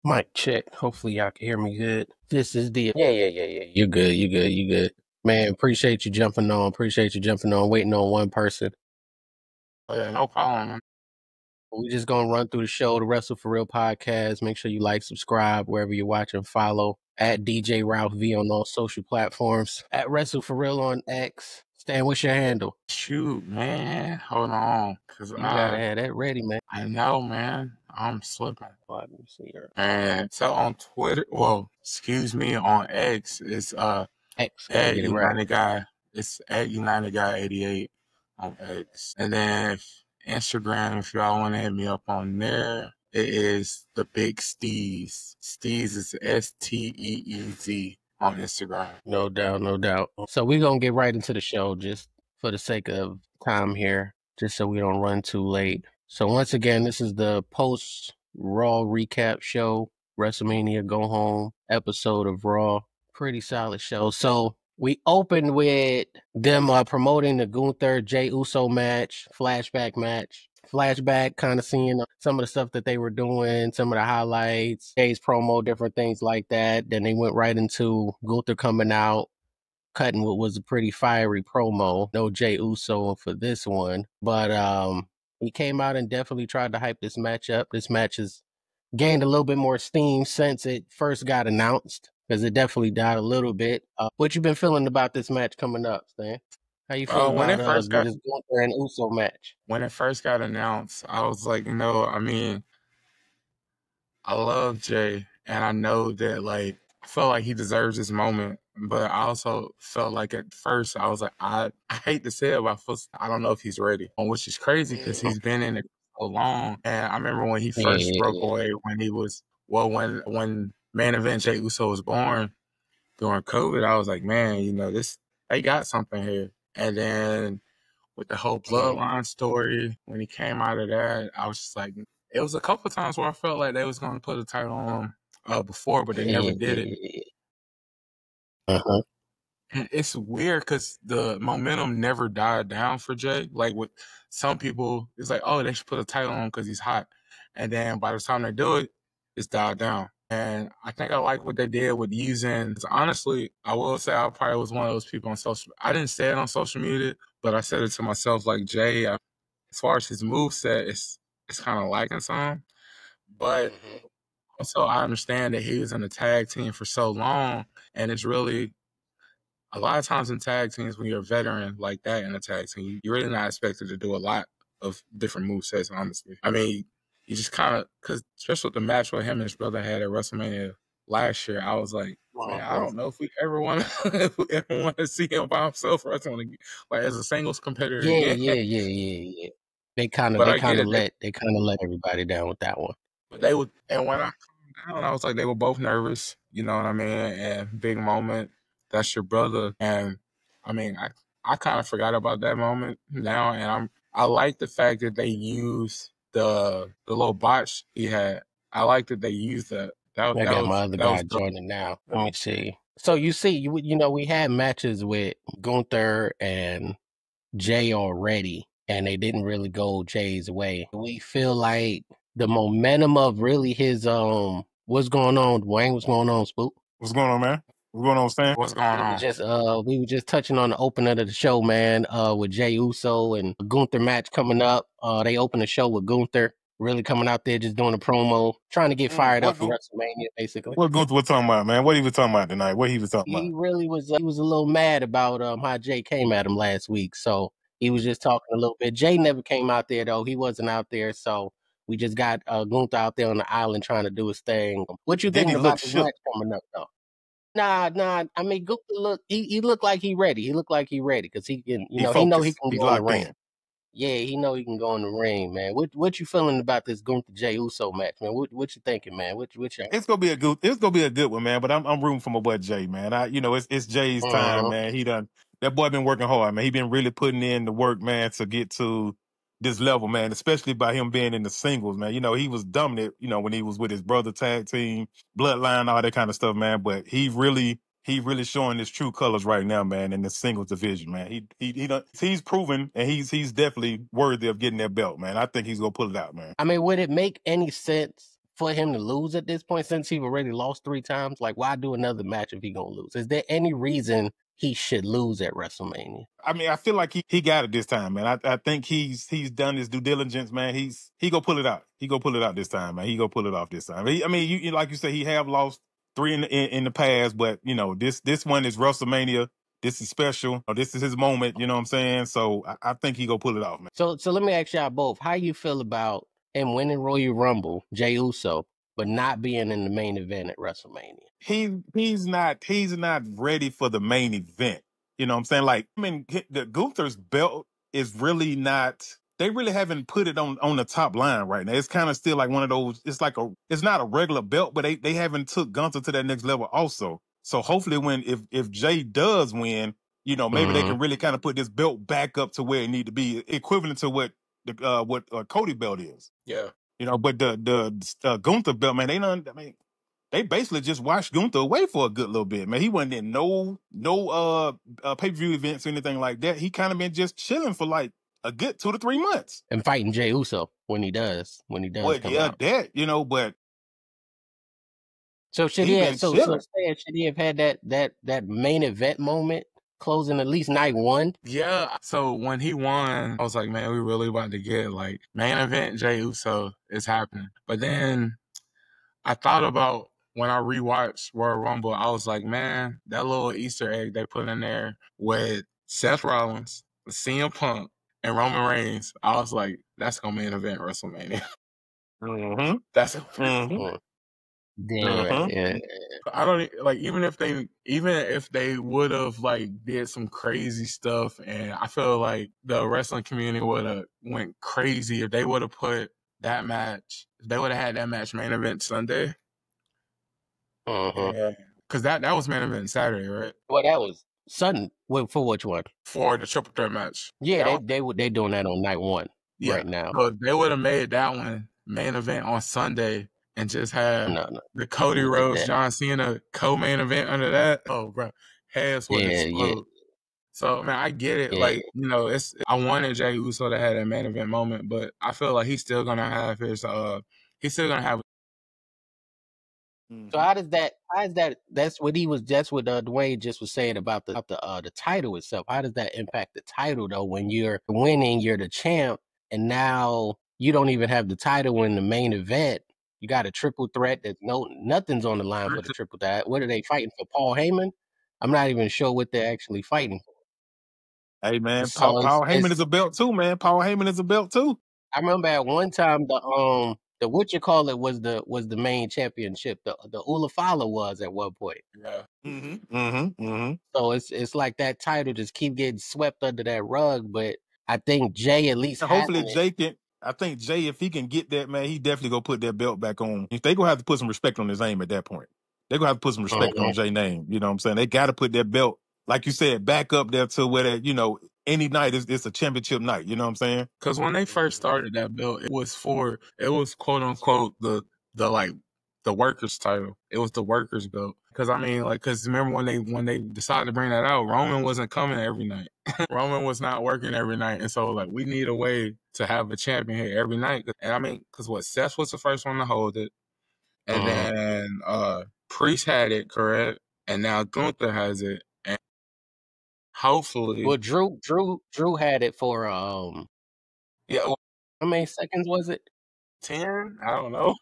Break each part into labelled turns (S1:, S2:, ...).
S1: Mic check. Hopefully y'all can hear me good. This is the yeah. You good, you good. Man, appreciate you jumping on. Waiting on one person.
S2: Oh, yeah, no problem.
S1: We just gonna run through the show, the Wrestle for Real podcast. Make sure you like, subscribe wherever you're watching. Follow at DJ Ralph V on all social platforms. At Wrestle for Real on X. Stan, what's your handle?
S2: Shoot, man. Hold on. Cause
S1: You gotta have that ready, man.
S2: I know, man. I'm slipping.
S1: Let me see here.
S2: And so on Twitter, well, excuse me, on X, it's
S1: X, gotta
S2: at
S1: get it right.
S2: United Guy. It's at United Guy 88 on X. And then Instagram, if y'all want to hit me up on there, it is the Big Steez. Steez is Steez on Instagram.
S1: No doubt. So we're gonna get right into the show just for the sake of time here, just so we don't run too late. So once again, this is the post Raw recap show, WrestleMania Go Home episode of Raw. Pretty solid show. So we opened with them promoting the Gunther Jey Uso match, flashback match. Flashback, kind of seeing some of the stuff that they were doing, some of the highlights, Jay's promo, different things like that. Then they went right into Gunther coming out, cutting what was a pretty fiery promo. No Jey Uso for this one, but he came out and definitely tried to hype this match up. This match has gained a little bit more steam since it first got announced, because it definitely died a little bit. What you been feeling about this match coming up, Stan? How you feel
S2: When
S1: about
S2: it first got
S1: this Gunther and Uso match?
S2: when it first got announced, I was like, I mean, I love Jay, and I know that I felt like he deserves this moment. But I also felt like at first I was like, I hate to say it, but I don't know if he's ready. Which is crazy because he's been in it so long. And I remember when he first broke away, when he was when main event Jey Uso was born during COVID, I was like, man, they got something here. And then with the whole bloodline story, when he came out of that, I was just like, it was a couple of times where I felt like they was going to put a title on him before, but they never did it.
S1: Uh-huh.
S2: And it's weird because the momentum never died down for Jay. Like with some people, it's like, oh, they should put a title on him because he's hot. And then by the time they do it, it's died down. And I think I like what they did with using. Honestly, I will say I probably was one of those people on social. I didn't say it on social media, but I said it to myself. Like Jay, as far as his moveset, it's kind of liking some. But also, I understand that he was in a tag team for so long, and it's really a lot of times in tag teams when you're a veteran like that in a tag team, you're really not expected to do a lot of different movesets. Honestly, I mean, you just kind of because especially with the match where him and his brother had at WrestleMania last year, I was like, man, I don't know if we ever want to see him by himself or like as a singles competitor.
S1: Yeah. They kind of let everybody down with that one.
S2: But they would, and when I calmed down, I was like, they were both nervous. You know what I mean? And big moment. That's your brother. And I mean, I kind of forgot about that moment now, and I like the fact that they used the little botch he had. I like that they used that.
S1: I got my other guy joining now. Let me see. So you see, we had matches with Gunther and Jay already, and they didn't really go Jay's way. We feel like the momentum of really his what's going on, Dwayne? What's going on, Spook?
S3: What's going on, man? What's going on, Stan?
S2: What's going on?
S1: We were just touching on the opener of the show, man, with Jey Uso and Gunther match coming up. They opened the show with Gunther really coming out there just doing a promo, trying to get fired up for WrestleMania, basically.
S3: What Gunther was talking about, man? What he was talking about tonight? What he was talking about?
S1: He really was. He was a little mad about how Jay came at him last week, so he was just talking a little bit. Jay never came out there though; he wasn't out there, so we just got Gunther out there on the island trying to do his thing. What you think about the match coming up though? Nah. I mean, Gunther he looked like he ready. He looked like he ready because he can, he know he can go in the ring. Yeah, he know he can go in the ring, man. What you feeling about this Gunther Jey Uso match, man? What you thinking, man?
S3: It's gonna be a good one, man. But I'm rooting for my boy Jay, man. It's Jay's time, man. That boy been working hard, man. He been really putting in the work, man, to get to this level, man, especially by him being in the singles, man. He was dominant, when he was with his brother tag team, bloodline, all that kind of stuff, man. But he really showing his true colors right now, man, in the singles division, man. He's proven, and he's definitely worthy of getting that belt, man. I think he's gonna pull it out, man.
S1: I mean, would it make any sense for him to lose at this point since he already lost 3 times? Like, why do another match if he gonna lose? Is there any reason he should lose at WrestleMania?
S3: I mean, I feel like he got it this time, man. I think he's done his due diligence, man. He gonna pull it out. He gonna pull it out this time, man. He gonna pull it off this time. I mean, you like you say, he have lost 3 in the past, but you know, this one is WrestleMania. This is special. This is his moment. You know what I'm saying? So I think he gonna pull it off, man.
S1: So let me ask y'all both: how you feel about him winning Royal Rumble, Jey Uso, but not being in the main event at WrestleMania?
S3: He's not ready for the main event. You know what I'm saying? Like, I mean, the Gunther's belt is really not. They really haven't put it on the top line right now. It's kind of still like one of those. It's not a regular belt, but they haven't took Gunther to that next level also. So hopefully, if Jay does win, you know, maybe they can really kind of put this belt back up to where it need to be, equivalent to what Cody belt is.
S2: Yeah.
S3: You know, but the Gunther belt, man, they basically just washed Gunther away for a good little bit, man. He wasn't in no pay-per-view events or anything like that. He kind of been just chilling for like a good 2 to 3 months.
S1: And fighting Jey Uso when he does come out.
S3: That, you know, but
S1: so should he have had that main event moment closing at least night 1?
S2: Yeah. So when he won, I was like, man, we really about to get like main event Jey Uso is happening. But then I thought about when I rewatched Royal Rumble, I was like, man, that little Easter egg they put in there with Seth Rollins, CM Punk, and Roman Reigns, I was like, that's gonna main event WrestleMania. That's
S1: Yeah.
S2: I don't like even if they would have like did some crazy stuff, and I feel like the wrestling community would have went crazy if they would have put that match. If they would have had that match main event Sunday. Yeah, because that was main event Saturday, right?
S1: Well, that was Sunday. For which one?
S2: For the triple threat match.
S1: Yeah, they doing that on night 1 right now.
S2: So they would have made that one main event on Sunday and just have the Cody Rhodes, John Cena co-main event under that. Oh, bro, heads would explode. Yeah. So, man, I get it. Yeah. Like, you know, I wanted Jey Uso to have that main event moment, but I feel like he's still gonna have his. He's still gonna have.
S1: So how is that? That's what Dwayne just was saying about the title itself. How does that impact the title though? When you're winning, you're the champ, and now you don't even have the title in the main event. You got a triple threat. Nothing's on the line for the triple threat. What are they fighting for? Paul Heyman? I'm not even sure what they're actually fighting for.
S3: Hey man, Paul Heyman is a belt too, man. Paul Heyman is a belt too.
S1: I remember at one time the what you call it was the main championship. The Ulafala was at one point.
S2: Yeah.
S1: So it's like that title just keep getting swept under that rug. But I think Jay at least
S3: hopefully Jay can. I think Jay, if he can get that, man, he definitely gonna put that belt back on. They gonna have to put some respect on his name at that point. They're gonna have to put some respect on Jay's name. You know what I'm saying? They gotta put that belt, like you said, back up there to where that, you know, any night it's a championship night. You know what I'm saying?
S2: Because when they first started that belt, it was quote unquote the workers title. It was the workers belt. Because remember when they decided to bring that out, Roman wasn't coming every night. Roman was not working every night, and so like we need a way to have a champion here every night. And because Seth was the first one to hold it, and then Priest had it, correct, and now Gunther has it, and hopefully,
S1: well, Drew had it for how many seconds was it?
S2: 10? I don't know.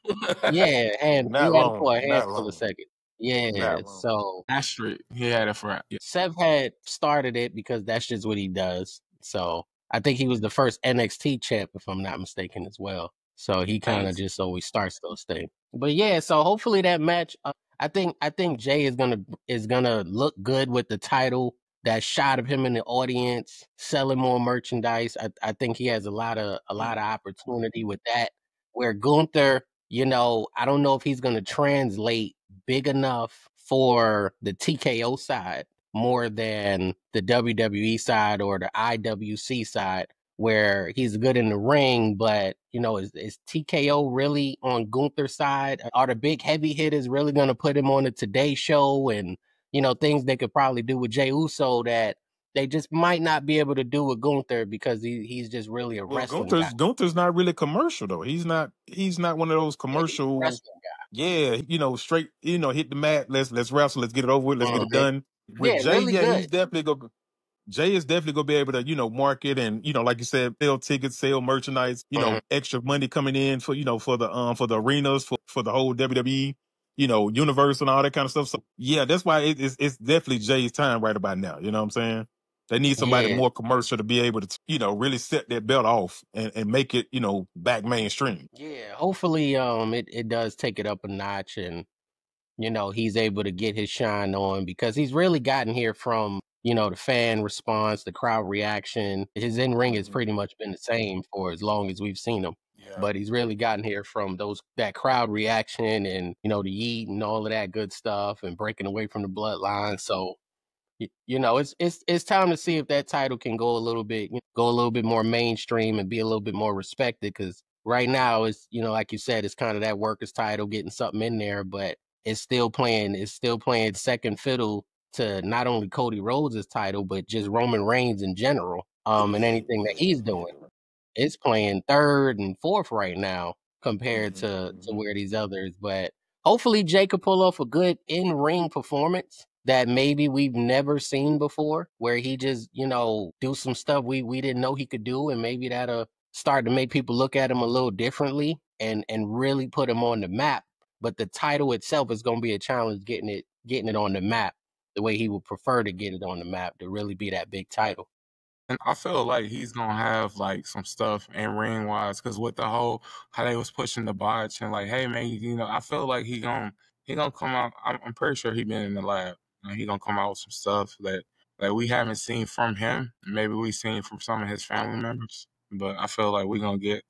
S1: Yeah, and he had it for a handful of seconds. Yeah, so
S2: Astrid, he had it for.
S1: Yeah. Seth had started it because that's just what he does. So I think he was the first NXT champ, if I'm not mistaken, as well. So he kind of just always starts those things. But yeah, so hopefully that match. I think Jay is gonna look good with the title. That shot of him in the audience selling more merchandise. I think he has a lot of opportunity with that. Where Gunther, you know, I don't know if he's gonna translate big enough for the TKO side more than the WWE side or the IWC side, where he's good in the ring, but you know, is TKO really on Gunther's side? Are the big heavy hitters really going to put him on the Today Show and, you know, things they could probably do with Jey Uso that they just might not be able to do with Gunther because he's just really a wrestling guy.
S3: Gunther's not really commercial though. He's not one of those commercial
S1: wrestling guy.
S3: Yeah, straight, hit the mat, let's wrestle, let's get it over with, let's get it done. With
S1: Yeah,
S3: Jay,
S1: really
S3: yeah,
S1: good.
S3: he's definitely go Jay is definitely gonna be able to, market and, like you said, sell tickets, sell merchandise, extra money coming in for, for the arenas, for the whole WWE, universe and all that kind of stuff. So yeah, that's why it's definitely Jay's time right about now. You know what I'm saying? They need somebody more commercial to be able to, really set that belt off and make it, back mainstream.
S1: Yeah, hopefully it does take it up a notch and he's able to get his shine on because he's really gotten here from, the fan response, the crowd reaction. His in-ring has pretty much been the same for as long as we've seen him.
S2: Yeah.
S1: But he's really gotten here from that crowd reaction and, the yeet and all of that good stuff and breaking away from the bloodline. So it's time to see if that title can go a little bit more mainstream and be a little bit more respected. Because right now, it's like you said, it's kind of that workers' title, getting something in there, but it's still playing second fiddle to not only Cody Rhodes' title, but just Roman Reigns in general. And anything that he's doing, it's playing third and fourth right now compared to where these others. But hopefully, Jay could pull off a good in-ring performance that maybe we've never seen before, where he just, do some stuff we didn't know he could do, and maybe that'll start to make people look at him a little differently and really put him on the map. But the title itself is going to be a challenge getting it on the map the way he would prefer to get it on the map to really be that big title.
S2: And I feel like he's gonna have like some stuff in ring wise, because with the whole how they was pushing the botch and like, hey man, I feel like he gonna come out. I'm pretty sure he been in the lab. He gonna come out with some stuff that we haven't seen from him. Maybe we seen from some of his family members, but I feel like we gonna get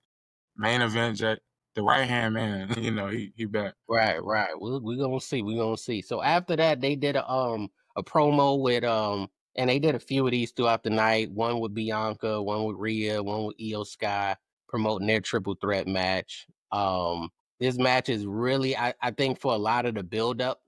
S2: main event Jack, the right hand man. He back.
S1: Right. We're gonna see. We're gonna see. So after that, they did a promo with and they did a few of these throughout the night. One with Bianca, one with Rhea, one with Io Sky, promoting their triple threat match. This match is really, I think, for a lot of the buildup.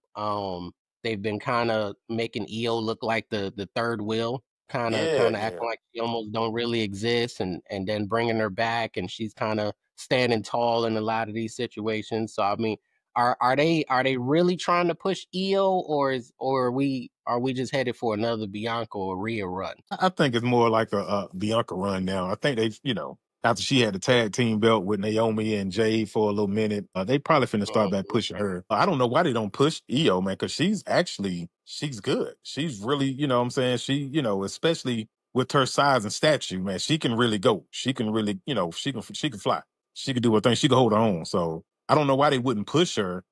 S1: They've been kind of making Io look like the third wheel, kind of acting like she almost don't really exist, and then bringing her back, and she's kind of standing tall in a lot of these situations. So I mean, are they really trying to push Io, or are we just headed for another Bianca or Rhea run?
S3: I think it's more like a Bianca run now. I think after she had the tag team belt with Naomi and Jade for a little minute, they probably finna start back pushing her. I don't know why they don't push Io, man, because she's good. She's really, what I'm saying, she, especially with her size and stature, man, she can really go. She can really, she can fly. She can do her thing. She can hold her own. So I don't know why they wouldn't push her,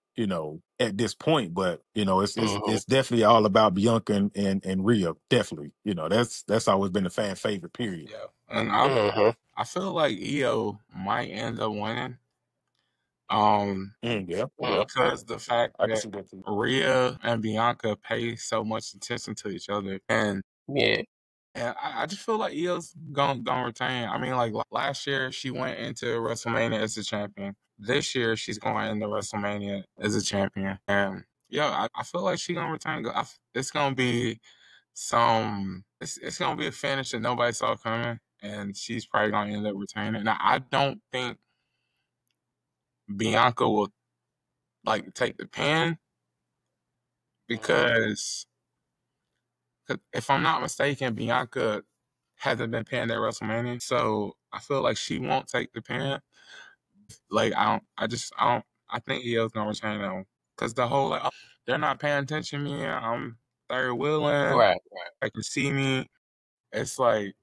S3: at this point, but it's definitely all about Bianca and Rhea. Definitely, that's always been a fan favorite. Period.
S2: Yeah, and I feel like Io might end up winning. Because the fact that Rhea and Bianca pay so much attention to each other, and I just feel like Io's gonna retain. I mean, like last year she went into WrestleMania as a champion. This year she's going into WrestleMania as a champion, and I feel like she's gonna retain. It's gonna be it's gonna be a finish that nobody saw coming, and she's probably gonna end up retaining. Now I don't think Bianca will like take the pin because if I'm not mistaken, Bianca hasn't been pinned at WrestleMania, so I feel like she won't take the pin. Like I think Io's gonna retain that one because the whole like, oh, they're not paying attention to me. I'm third wheeling.
S1: Right.
S2: They can see me. It's like,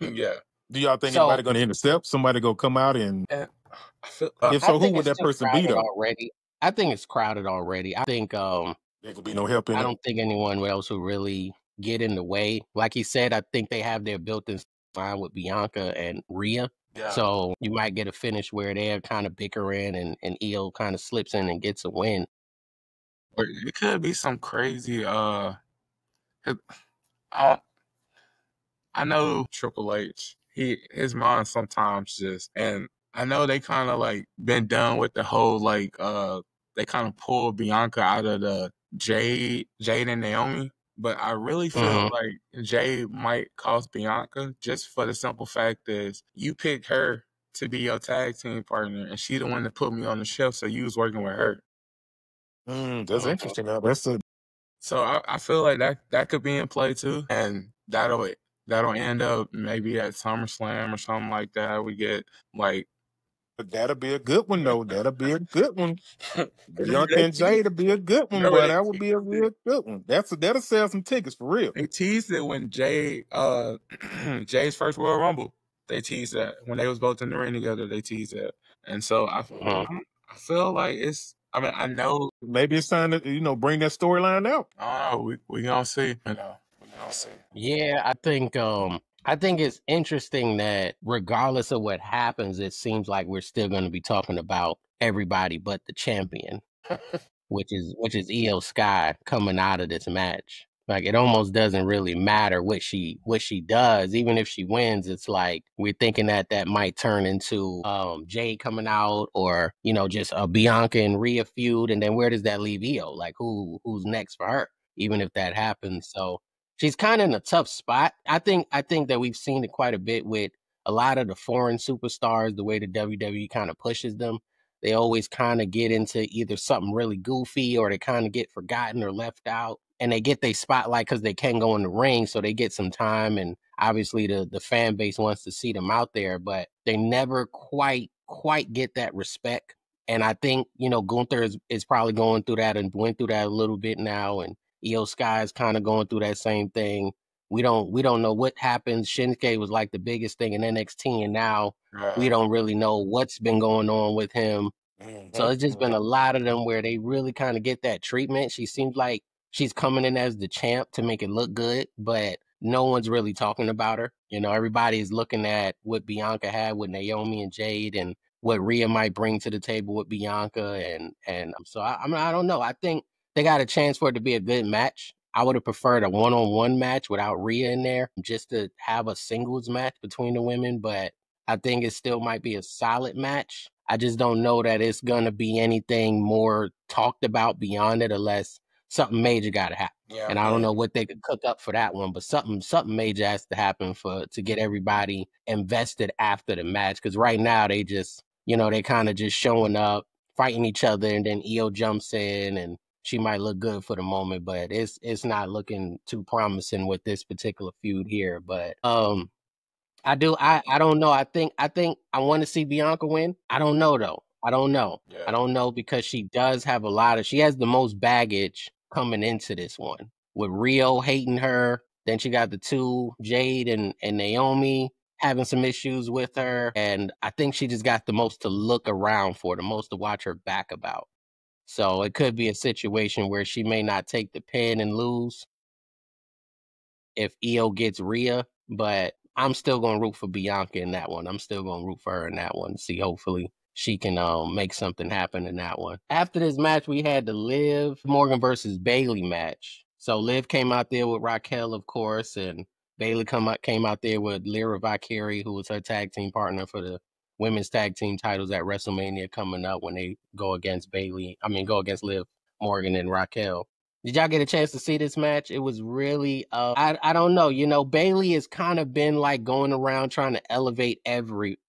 S2: yeah.
S3: Do y'all think anybody gonna intercept? Somebody gonna come out and
S2: I feel,
S3: if so, who would that person be though?
S1: Already. I think it's crowded already. I think
S3: there could be no help in
S1: I don't think anyone else will really get in the way. Like he said, I think they have their built-in line with Bianca and Rhea.
S2: Yeah.
S1: So you might get a finish where they're kind of bickering and Io kind of slips in and gets a win.
S2: Or it could be some crazy I know Triple H, his mind sometimes just, and I know they kind of like been done with the whole like they kind of pulled Bianca out of the Jade and Naomi But I really feel like Jay might cost Bianca just for the simple fact is you picked her to be your tag team partner, and she the one that put me on the shelf, so you was working with her.
S3: That's interesting. That's a
S2: So I feel like that could be in play too, and that'll end up maybe at SummerSlam or something like that. We get like,
S3: but that'll be a good one though. That'll be a good one. Bianca
S2: they
S3: and Jay to be a good one,
S2: remember
S3: boy. That would be a real good one. That'll sell some tickets for real.
S2: they teased it when Jay's first Royal Rumble. They teased that when they was both in the ring together. They teased that, and so I feel like it's. I mean, I know
S3: maybe it's time to bring that storyline out.
S2: Oh, we gonna see. We gonna see.
S1: Yeah, I think it's interesting that regardless of what happens, it seems like we're still going to be talking about everybody but the champion, which is Io Sky coming out of this match. Like it almost doesn't really matter what she does, even if she wins. It's like we're thinking that might turn into Jade coming out, or just a Bianca and Rhea feud, and then where does that leave Io? Like who's next for her? Even if that happens, so she's kind of in a tough spot. I think that we've seen it quite a bit with a lot of the foreign superstars, the way the WWE kind of pushes them. They always kind of get into either something really goofy or they kind of get forgotten or left out. And they get their spotlight because they can go in the ring, so they get some time. And obviously the fan base wants to see them out there, but they never quite get that respect. And I think, Gunther is probably going through that and went through that a little bit now. And Io Sky is kind of going through that same thing. We don't know what happens. Shinsuke was like the biggest thing in NXT, and now we don't really know what's been going on with him. So it's just been a lot of them where they really kind of get that treatment. She seems like she's coming in as the champ to make it look good, but no one's really talking about her. Everybody's looking at what Bianca had with Naomi and Jade and what Rhea might bring to the table with Bianca. And so I don't know. I think they got a chance for it to be a good match. I would have preferred a one-on-one match without Rhea in there just to have a singles match between the women, but I think it still might be a solid match. I just don't know that it's going to be anything more talked about beyond it unless something major got to happen. And I don't know what they could cook up for that one, but something major has to happen to get everybody invested after the match. Because right now they just, they kind of just showing up, fighting each other, and then Io jumps in and she might look good for the moment, but it's not looking too promising with this particular feud here. But I don't know. I think I want to see Bianca win. I don't know though. I don't know.
S2: Yeah.
S1: I don't know because she does have she has the most baggage coming into this one. With Rio hating her, then she got the two, Jade and Naomi, having some issues with her. And I think she just got the most to look around for, the most to watch her back about. So it could be a situation where she may not take the pin and lose if Io gets Rhea, but I'm still going to root for Bianca in that one. I'm still going to root for her in that one. See, hopefully she can make something happen in that one. After this match, we had the Liv Morgan versus Bayley match. So Liv came out there with Raquel, of course, and Bayley came out there with Lyra Valkyrie, who was her tag team partner for the women's tag team titles at WrestleMania coming up when they go against Liv Morgan and Raquel. Did y'all get a chance to see this match? It was really, I don't know. Bayley has kind of been like going around trying to elevate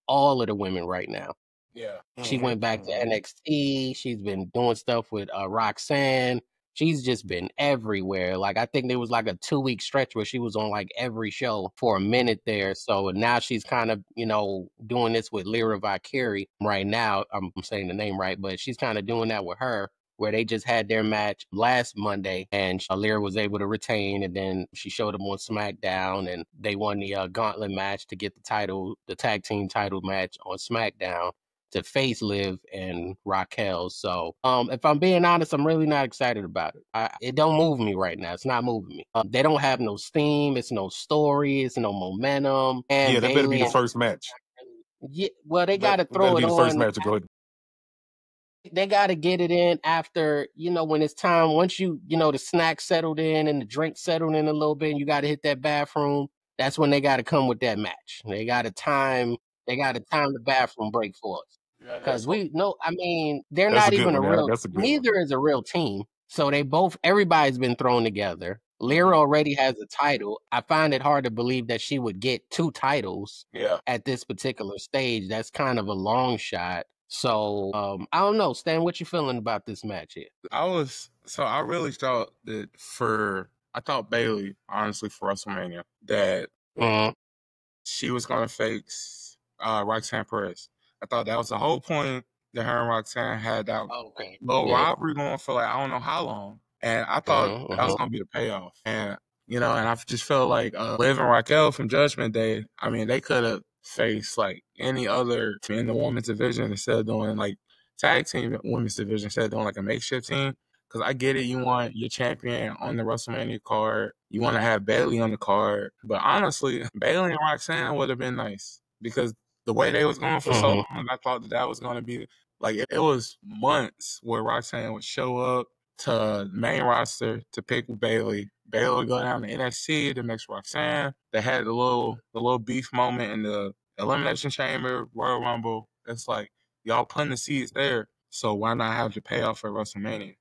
S1: all of the women right now.
S2: Yeah.
S1: She went back to NXT. She's been doing stuff with Roxanne. She's just been everywhere. Like, I think there was like a 2-week stretch where she was on like every show for a minute there. So now she's kind of, doing this with Lyra Valkyrie right now. I'm saying the name right, but she's kind of doing that with her, where they just had their match last Monday and Lyra was able to retain, and then she showed them on SmackDown and they won the gauntlet match to get the tag team title match on SmackDown to face Liv and Raquel. So if I'm being honest, I'm really not excited about it. It don't move me right now. It's not moving me. They don't have no steam. It's no story. It's no momentum. And
S3: yeah, that better be the first match.
S1: Yeah, well, they got to throw it on.
S3: The first match to go ahead.
S1: They got to get it in after, when it's time. Once the snacks settled in and the drink settled in a little bit and you got to hit that bathroom, that's when they got to come with that match. They got to time the bathroom break for us. Because they're not even a real, neither is a real team. So everybody's been thrown together. Lyra already has a title. I find it hard to believe that she would get 2 titles at this particular stage. That's kind of a long shot. So I don't know, Stan, what you feeling about this match here?
S2: I really thought I thought Bailey, honestly, for WrestleMania, that she was gonna face Roxanne Perez. I thought that was the whole point, that her and Roxanne had that little rivalry going for like I don't know how long. And I thought that was gonna be the payoff. And and I just felt like Liv and Raquel from Judgment Day, I mean, they could have faced like any other team in the women's division instead of doing like tag team women's division, instead of doing like a makeshift team. Because I get it, you want your champion on the WrestleMania card. You want to have Bailey on the card. But honestly, Bailey and Roxanne would have been nice. Because the way they was going for so long, I thought that was going to be, like, it was months where Roxanne would show up to main roster to pick Bailey. Bailey would go down to NXT to mix Roxanne. They had the little beef moment in the Elimination Chamber, Royal Rumble. It's like, y'all putting the seeds there. So why not have the payoff for WrestleMania?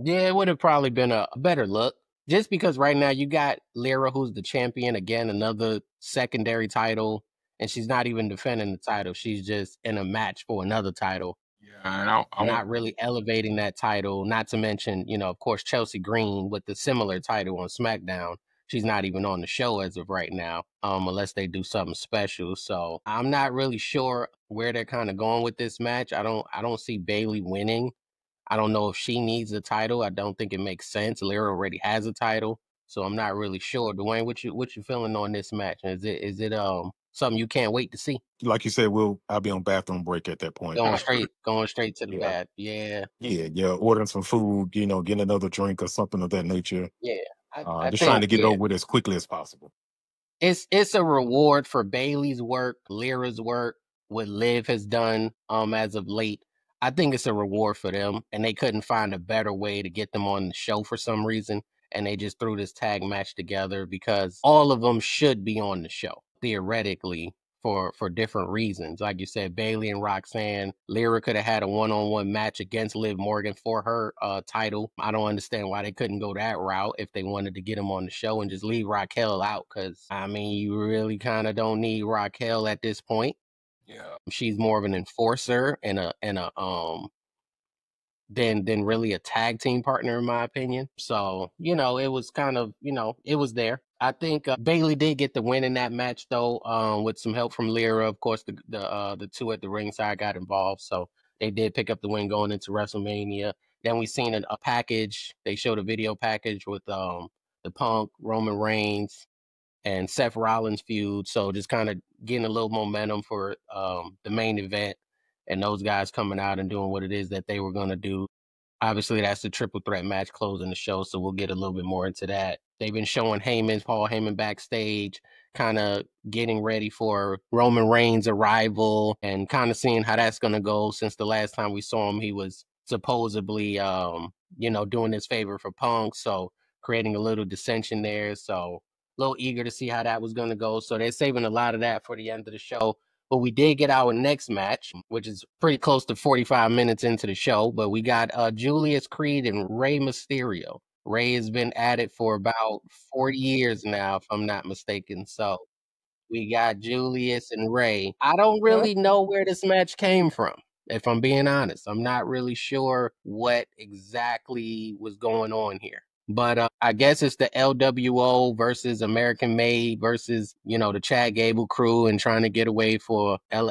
S1: Yeah, it would have probably been a better look. Just because right now you got Lyra, who's the champion, again, another secondary title, and she's not even defending the title. She's just in a match for another title.
S2: Yeah, and
S1: not really elevating that title, not to mention, of course, Chelsea Green with the similar title on SmackDown. She's not even on the show as of right now, unless they do something special. So I'm not really sure where they're kind of going with this match. I don't see Bailey winning. I don't know if she needs a title. I don't think it makes sense. Lyra already has a title, so I'm not really sure. Dwayne, what you feeling on this match? Is it something you can't wait to see?
S3: Like you said, I'll be on bathroom break at that point.
S1: Going straight to the bath. Yeah.
S3: Yeah. Ordering some food, getting another drink or something of that nature.
S1: Yeah. I
S3: just
S1: think,
S3: trying to get it over with as quickly as possible.
S1: It's a reward for Bailey's work, Lyra's work, what Liv has done as of late. I think it's a reward for them, and they couldn't find a better way to get them on the show for some reason, and they just threw this tag match together because all of them should be on the show, theoretically, for different reasons. Like you said, Bailey and Roxanne, Lyra could have had a one-on-one match against Liv Morgan for her title. I don't understand why they couldn't go that route if they wanted to get him on the show and just leave Raquel out, because, I mean, you really kind of don't need Raquel at this point.
S2: Yeah.
S1: She's more of an enforcer and a than really a tag team partner, in my opinion. So, it was kind of, it was there. I think Bailey did get the win in that match, though, with some help from Lyra. Of course, the two at the ringside got involved, so they did pick up the win going into WrestleMania. Then we seen a package. They showed a video package with the Punk, Roman Reigns, and Seth Rollins feud. So just kind of getting a little momentum for the main event, and those guys coming out and doing what it is that they were going to do. Obviously, that's the triple threat match closing the show, so we'll get a little bit more into that. They've been showing Paul Heyman backstage, kind of getting ready for Roman Reigns' arrival and kind of seeing how that's going to go. Since the last time we saw him, he was supposedly, doing his favor for Punk, so creating a little dissension there. So a little eager to see how that was going to go. So they're saving a lot of that for the end of the show. But we did get our next match, which is pretty close to 45 minutes into the show. But we got Julius Creed and Rey Mysterio. Rey has been at it for about 40 years now, if I'm not mistaken. So we got Julius and Rey. I don't really know where this match came from, if I'm being honest. I'm not really sure what exactly was going on here. But I guess it's the LWO versus American Made versus, the Chad Gable crew, and trying to get away for El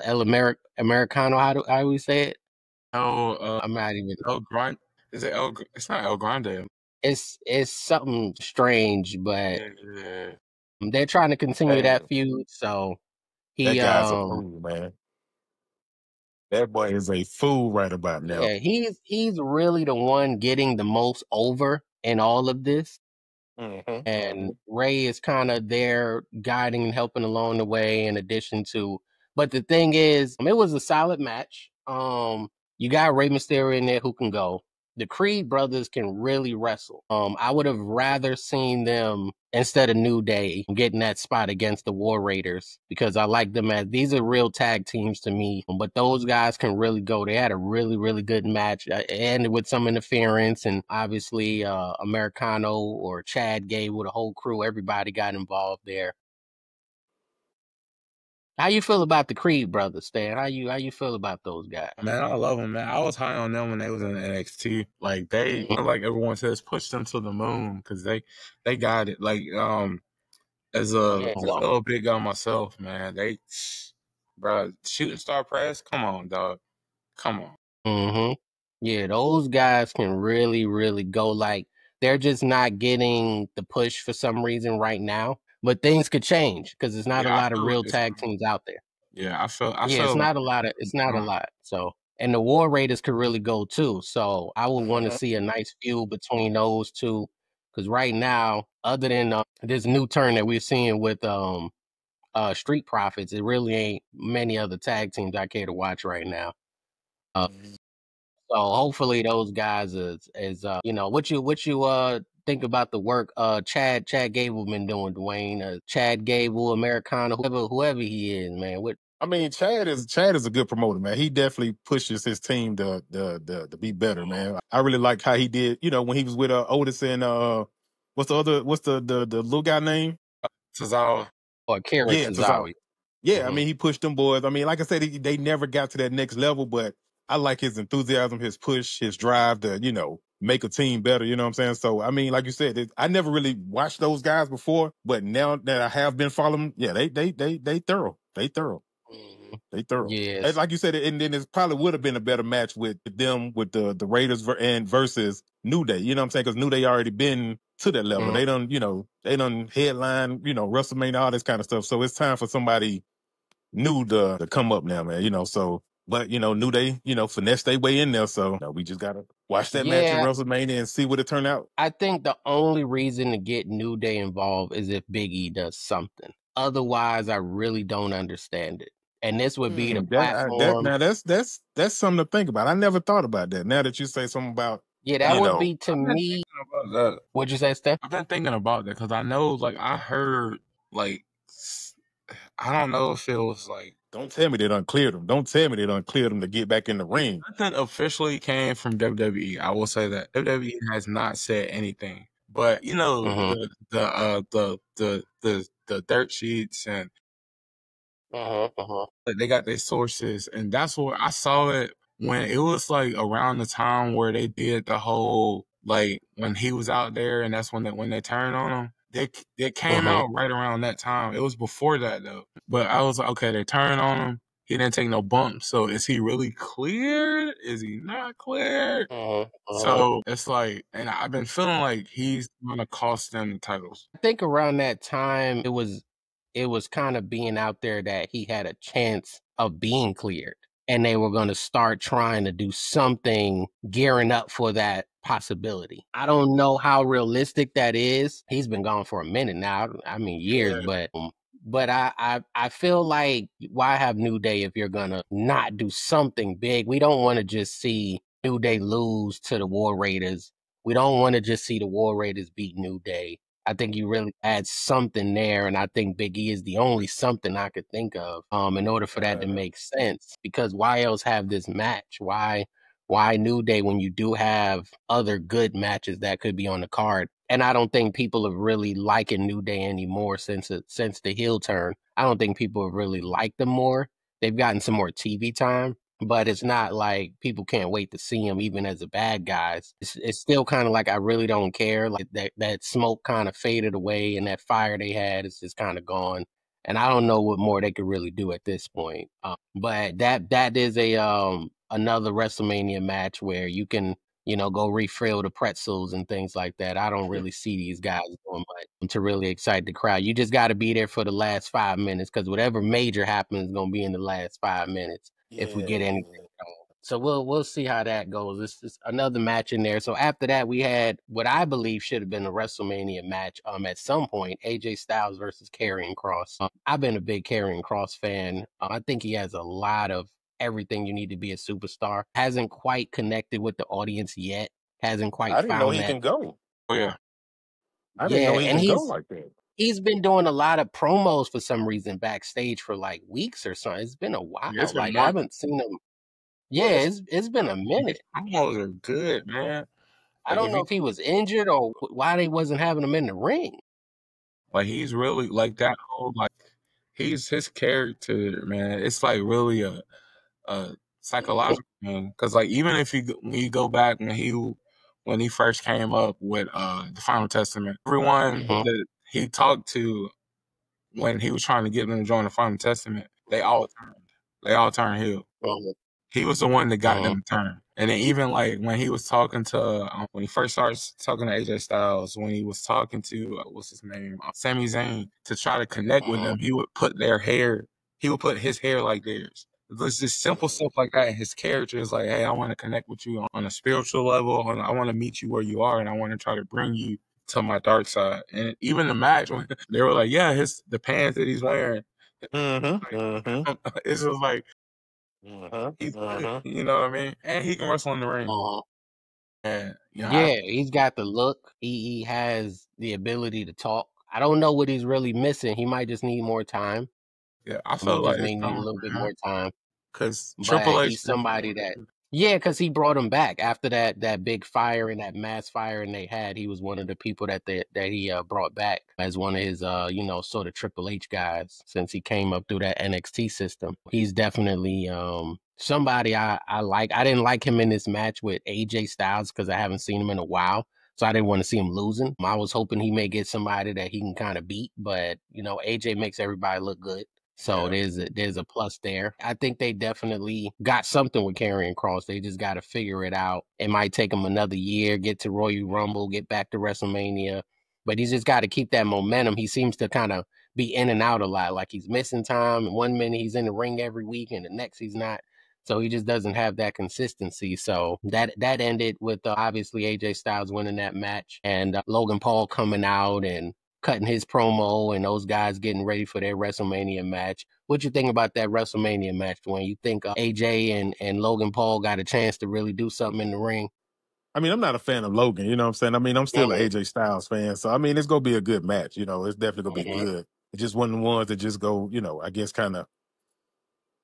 S1: Americano. How do we say it? I'm not even.
S2: El Grande. Is it El? It's not El Grande.
S1: It's something strange, but they're trying to continue that feud. So
S3: that guy's a fool, man. That boy is a fool right about now.
S1: Yeah, he's really the one getting the most over in all of this. And Rey is kind of there guiding and helping along the way, in addition to, but the thing is, it was a solid match. You got Rey Mysterio in there who can go. the Creed brothers can really wrestle. I would have rather seen them instead of New Day getting that spot against the War Raiders because I like them as these are real tag teams to me. But those guys can really go. They had a really, really good match. It ended with some interference, and obviously Americano or Chad Gable with a whole crew. Everybody got involved there. How you feel about the Creed brothers, Stan? How you feel about those guys?
S2: Man, I love them, man. I was high on them when they was in NXT. Like they, like everyone says, pushed them to the moon because they got it. Like as a fellow big guy myself, man, bro, shooting star press. Come on, dog. Come on.
S1: Mm-hmm. Yeah, those guys can really, really go. Like they're just not getting the push for some reason right now. But things could change because there's not a
S2: Yeah, I
S1: lot of
S2: feel
S1: real
S2: it's
S1: tag teams out there.
S2: yeah, I
S1: Yeah, it's
S2: feel
S1: not a lot of it's not a lot. So and the War Raiders could really go too. So I would want to see a nice feud between those two. Because right now, other than this new turn that we're seeing with Street Profits, it really ain't many other tag teams I care to watch right now. So hopefully those guys is what you think about the work Chad Gable been doing, Dwayne, Chad Gable, Americana, whoever he is, man. What
S3: I mean, Chad is a good promoter, man. He definitely pushes his team to be better, man. I really like how he did, when he was with Otis and what's the little guy name?
S2: Tozawa.
S1: or Karen
S3: Yeah, Tozawa.
S1: Tozawa.
S3: Yeah, I mean, he pushed them boys. I mean, like I said, they never got to that next level, but I like his enthusiasm, his push, his drive to, make a team better. You know what I'm saying? So, I mean, like you said, I never really watched those guys before, but now that I have been following them, yeah, they thorough. They thorough.
S1: Mhm.
S3: They thorough.
S1: Yes.
S3: And like you said, and then it probably would have been a better match with them, with the Raiders versus New Day. You know what I'm saying? Because New Day already been to that level.
S1: Mhm.
S3: They done headline, WrestleMania, all this kind of stuff. So it's time for somebody new to come up now, man. But New Day, finesse their way in there. So we just gotta watch that match at
S1: Yeah,
S3: WrestleMania and see what it turned out.
S1: I think the only reason to get New Day involved is if Big E does something. Otherwise, I really don't understand it. And this would be the platform.
S3: That's something to think about. I never thought about that. Now that you say something about,
S1: Yeah, that would be to
S2: I've been
S1: me.
S2: thinking about that.
S1: What'd you say, Steph?
S2: I've been thinking about that because I know, like, I heard, like, I don't know if it was like.
S3: Don't tell me they done cleared them. Don't tell me they done cleared them to get back in the ring.
S2: Nothing officially came from WWE. I will say that WWE has not said anything, but the dirt sheets and they got their sources, and that's where I saw it when it was like around the time where they did the whole like when he was out there, and that's when they turned on him. They came out right around that time. It was before that though, but I was like, okay, they turned on him. He didn't take no bumps. So is he really cleared? Is he not cleared? So it's like, and I've been feeling like he's gonna cost them the titles.
S1: I think around that time it was kind of being out there that he had a chance of being cleared. And they were going to start trying to do something gearing up for that possibility. I don't know how realistic that is. He's been gone for a minute now. I mean, years, but I feel like why have New Day if you're gonna not do something big? We don't want to just see New Day lose to the War Raiders. We don't want to just see the War Raiders beat New Day. I think you really add something there, and I think Big E is the only something I could think of in order for that to make sense. Because why else have this match? Why New Day when you do have other good matches that could be on the card? And I don't think people have really liking New Day anymore since the heel turn. I don't think people have really liked them more. They've gotten some more TV time, but it's not like people can't wait to see him even as a bad guys. It's still kind of like I really don't care. Like that smoke kind of faded away and that fire they had is just kind of gone. And I don't know what more they could really do at this point. But that is a another WrestleMania match where you can go refill the pretzels and things like that. I don't really see these guys doing much to really excite the crowd. You just got to be there for the last 5 minutes because whatever major happens is going to be in the last 5 minutes if we get anything. So we'll see how that goes. It's another match in there. So after that, we had what I believe should have been a WrestleMania match. At some point, AJ Styles versus Karrion Kross. I've been a big Karrion Kross fan. I think he has a lot of everything you need to be a superstar. Hasn't quite connected with the audience yet. hasn't quite
S3: I didn't know
S1: found
S3: he
S1: that.
S3: can go.
S2: Oh yeah,
S3: I didn't know he
S1: And
S3: can go like that.
S1: he's been doing a lot of promos for some reason backstage for like weeks or something. It's been a
S2: it's
S1: while.
S2: been
S1: Like I
S2: months.
S1: haven't seen him. Yeah, it's been a
S2: His
S1: minute.
S2: promos are good, man.
S1: I
S2: Like
S1: don't
S2: if
S1: know
S2: you
S1: if he was injured or why they wasn't having him in the ring.
S2: like, he's really like that whole like he's his character, man. It's like really a psychological thing because like even if when you go back when he first came up with the Final Testament, everyone
S1: Mhm,
S2: that he talked to when he was trying to get them to join the Final Testament, they all turned heel.
S1: mhm,
S2: He was the one that got
S1: mhm,
S2: them to turn. And then even like when he was talking to when he first starts talking to AJ Styles, when he was talking to what's his name, Sami Zayn, to try to connect with
S1: mhm,
S2: them, he would put his hair like theirs. It's just simple
S1: mhm,
S2: stuff like that. And his character is like, hey, I want to connect with you on a spiritual level, and I want to meet you where you are, and I want to try to bring you to my dark side. And even the match, when they were like, yeah, the pants that he's wearing,
S3: Mm-hmm. Mm-hmm.
S2: it's just like he's,
S3: Mm-hmm.
S2: you know what I mean, and he can wrestle in the ring.
S1: mhm.
S2: And
S1: Yeah, he's got the look. He has the ability to talk. I don't know what he's really missing. He might just need more time.
S2: I
S1: He
S2: feel like
S1: just
S2: it's
S1: may need a
S2: time
S1: little bit
S2: for him
S1: more time.
S2: because Triple
S1: But
S2: H.
S1: he's somebody that, yeah, because he brought him back after that big fire and that mass fire and they had. He was one of the people that he brought back as one of his sort of Triple H guys since he came up through that NXT system. He's definitely somebody I like. I didn't like him in this match with AJ Styles because I haven't seen him in a while. So I didn't want to see him losing. I was hoping he may get somebody that he can kind of beat, but AJ makes everybody look good. So
S2: Yeah.
S1: there's a plus there. I think they definitely got something with Karrion Kross. They just got to figure it out. It might take them another year, get to Royal Rumble, get back to WrestleMania, but he's just got to keep that momentum. He seems to kind of be in and out a lot. Like he's missing time. 1 minute he's in the ring every week, and the next he's not. So he just doesn't have that consistency. So that ended with obviously AJ Styles winning that match and Logan Paul coming out and cutting his promo and those guys getting ready for their WrestleMania match. What you think about that WrestleMania match, Dwayne? You think AJ and Logan Paul got a chance to really do something in the ring?
S3: I mean, I'm not a fan of Logan, you know what I'm saying? I mean, I'm still an
S1: Mm-hmm,
S3: AJ Styles fan. So, I mean, it's going to be a good match. It's definitely going to be
S1: mm-hmm,
S3: good. It's just one of the ones that just go, I guess kind of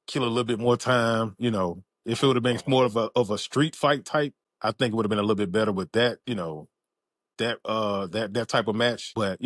S3: kill a little bit more time. If it would have been more of a street fight type, I think it would have been a little bit better with that, that type of match. But,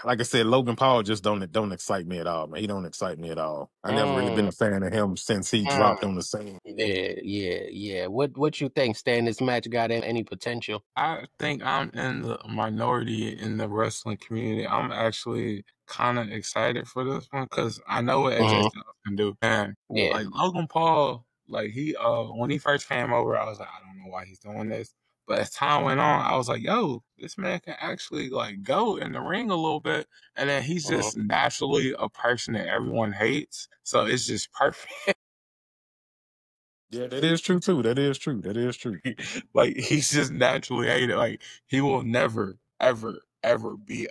S3: like I said, Logan Paul just don't excite me at all, man. He don't excite me at all. I never really been
S1: mm-hmm.
S3: a fan of him since he dropped on the scene.
S1: Yeah. What you think, Stan? This match got any potential?
S2: I think I'm in the minority in the wrestling community. I'm actually kind of excited for this one because I know what AJ
S1: Mm-hmm.
S2: Styles can do. And
S1: Yeah.
S2: like Logan Paul, like when he first came over, I was like, I don't know why he's doing this. But as time went on, I was like, yo, this man can actually like go in the ring a little bit. And then he's
S1: Mm-hmm.
S2: just naturally a person that everyone hates. So it's just perfect.
S3: Yeah, that is true too. That is true. That is true.
S2: Like he's just naturally hated. Like he will never, ever, ever be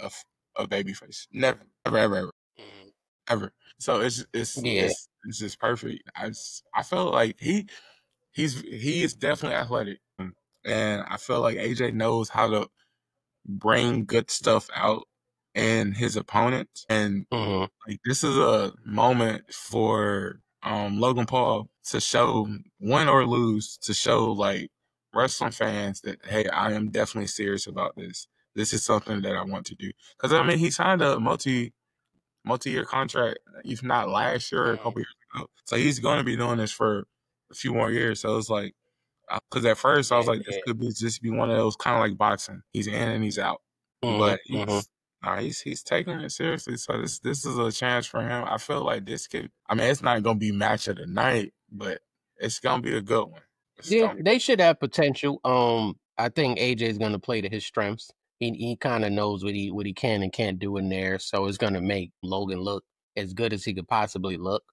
S2: a baby face. Never, ever, ever, ever,
S1: Mm-hmm.
S2: ever. So it's it's
S1: Yeah.
S2: it's it's just perfect. I feel like he is definitely athletic, and I feel like AJ knows how to bring good stuff out in his opponents. And
S1: Mm-hmm.
S2: like this is a moment for Logan Paul to show, win or lose, to show like wrestling fans that hey, I am definitely serious about this. This is something that I want to do. Because I mean, he signed a multi-year contract, if not last year or a couple years ago. So he's going to be doing this for a few more years. So it's like, because at first I was
S1: Yeah.
S2: like, this could be just be one of those kind of like boxing. He's in and he's out, but
S1: Mm-hmm. Mm-hmm.
S2: he's taking it seriously. So this is a chance for him. I feel like this could. I mean, it's not gonna be match of the night, but it's gonna be a good one. It's
S1: Yeah,
S2: gonna be.
S1: they should have potential. I think AJ is gonna play to his strengths. He kind of knows what he can and can't do in there, so it's gonna make Logan look as good as he could possibly look.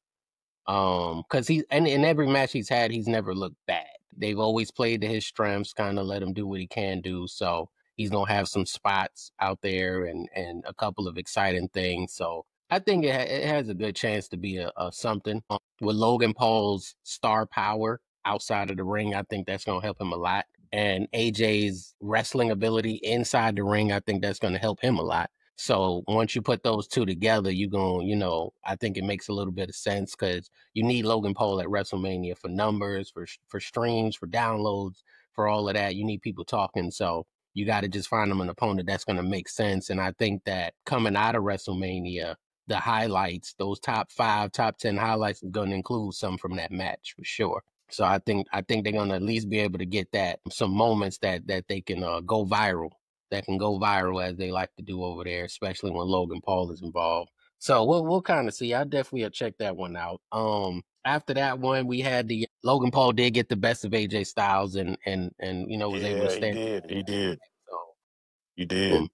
S1: Because he's and in every match he's had, he's never looked bad. They've always played to his strengths, kind of let him do what he can do. So he's gonna have some spots out there and a couple of exciting things. So I think it has a good chance to be a something with Logan Paul's star power outside of the ring. I think that's gonna help him a lot. and AJ's wrestling ability inside the ring, I think that's going to help him a lot. So once you put those two together, you're going, I think it makes a little bit of sense because you need Logan Paul at WrestleMania for numbers, for streams, for downloads, for all of that. You need people talking. So you got to just find them an opponent that's going to make sense. And I think that coming out of WrestleMania, the highlights, those top 5, top 10 highlights is going to include some from that match for sure. So I think they're going to at least be able to get some moments that they can go viral, that can go viral as they like to do over there, especially when Logan Paul is involved. So we'll kind of see. I definitely check that one out. After that one, we had the Logan Paul did get the best of AJ Styles and was able to stand.
S3: He did.
S1: So
S3: You did.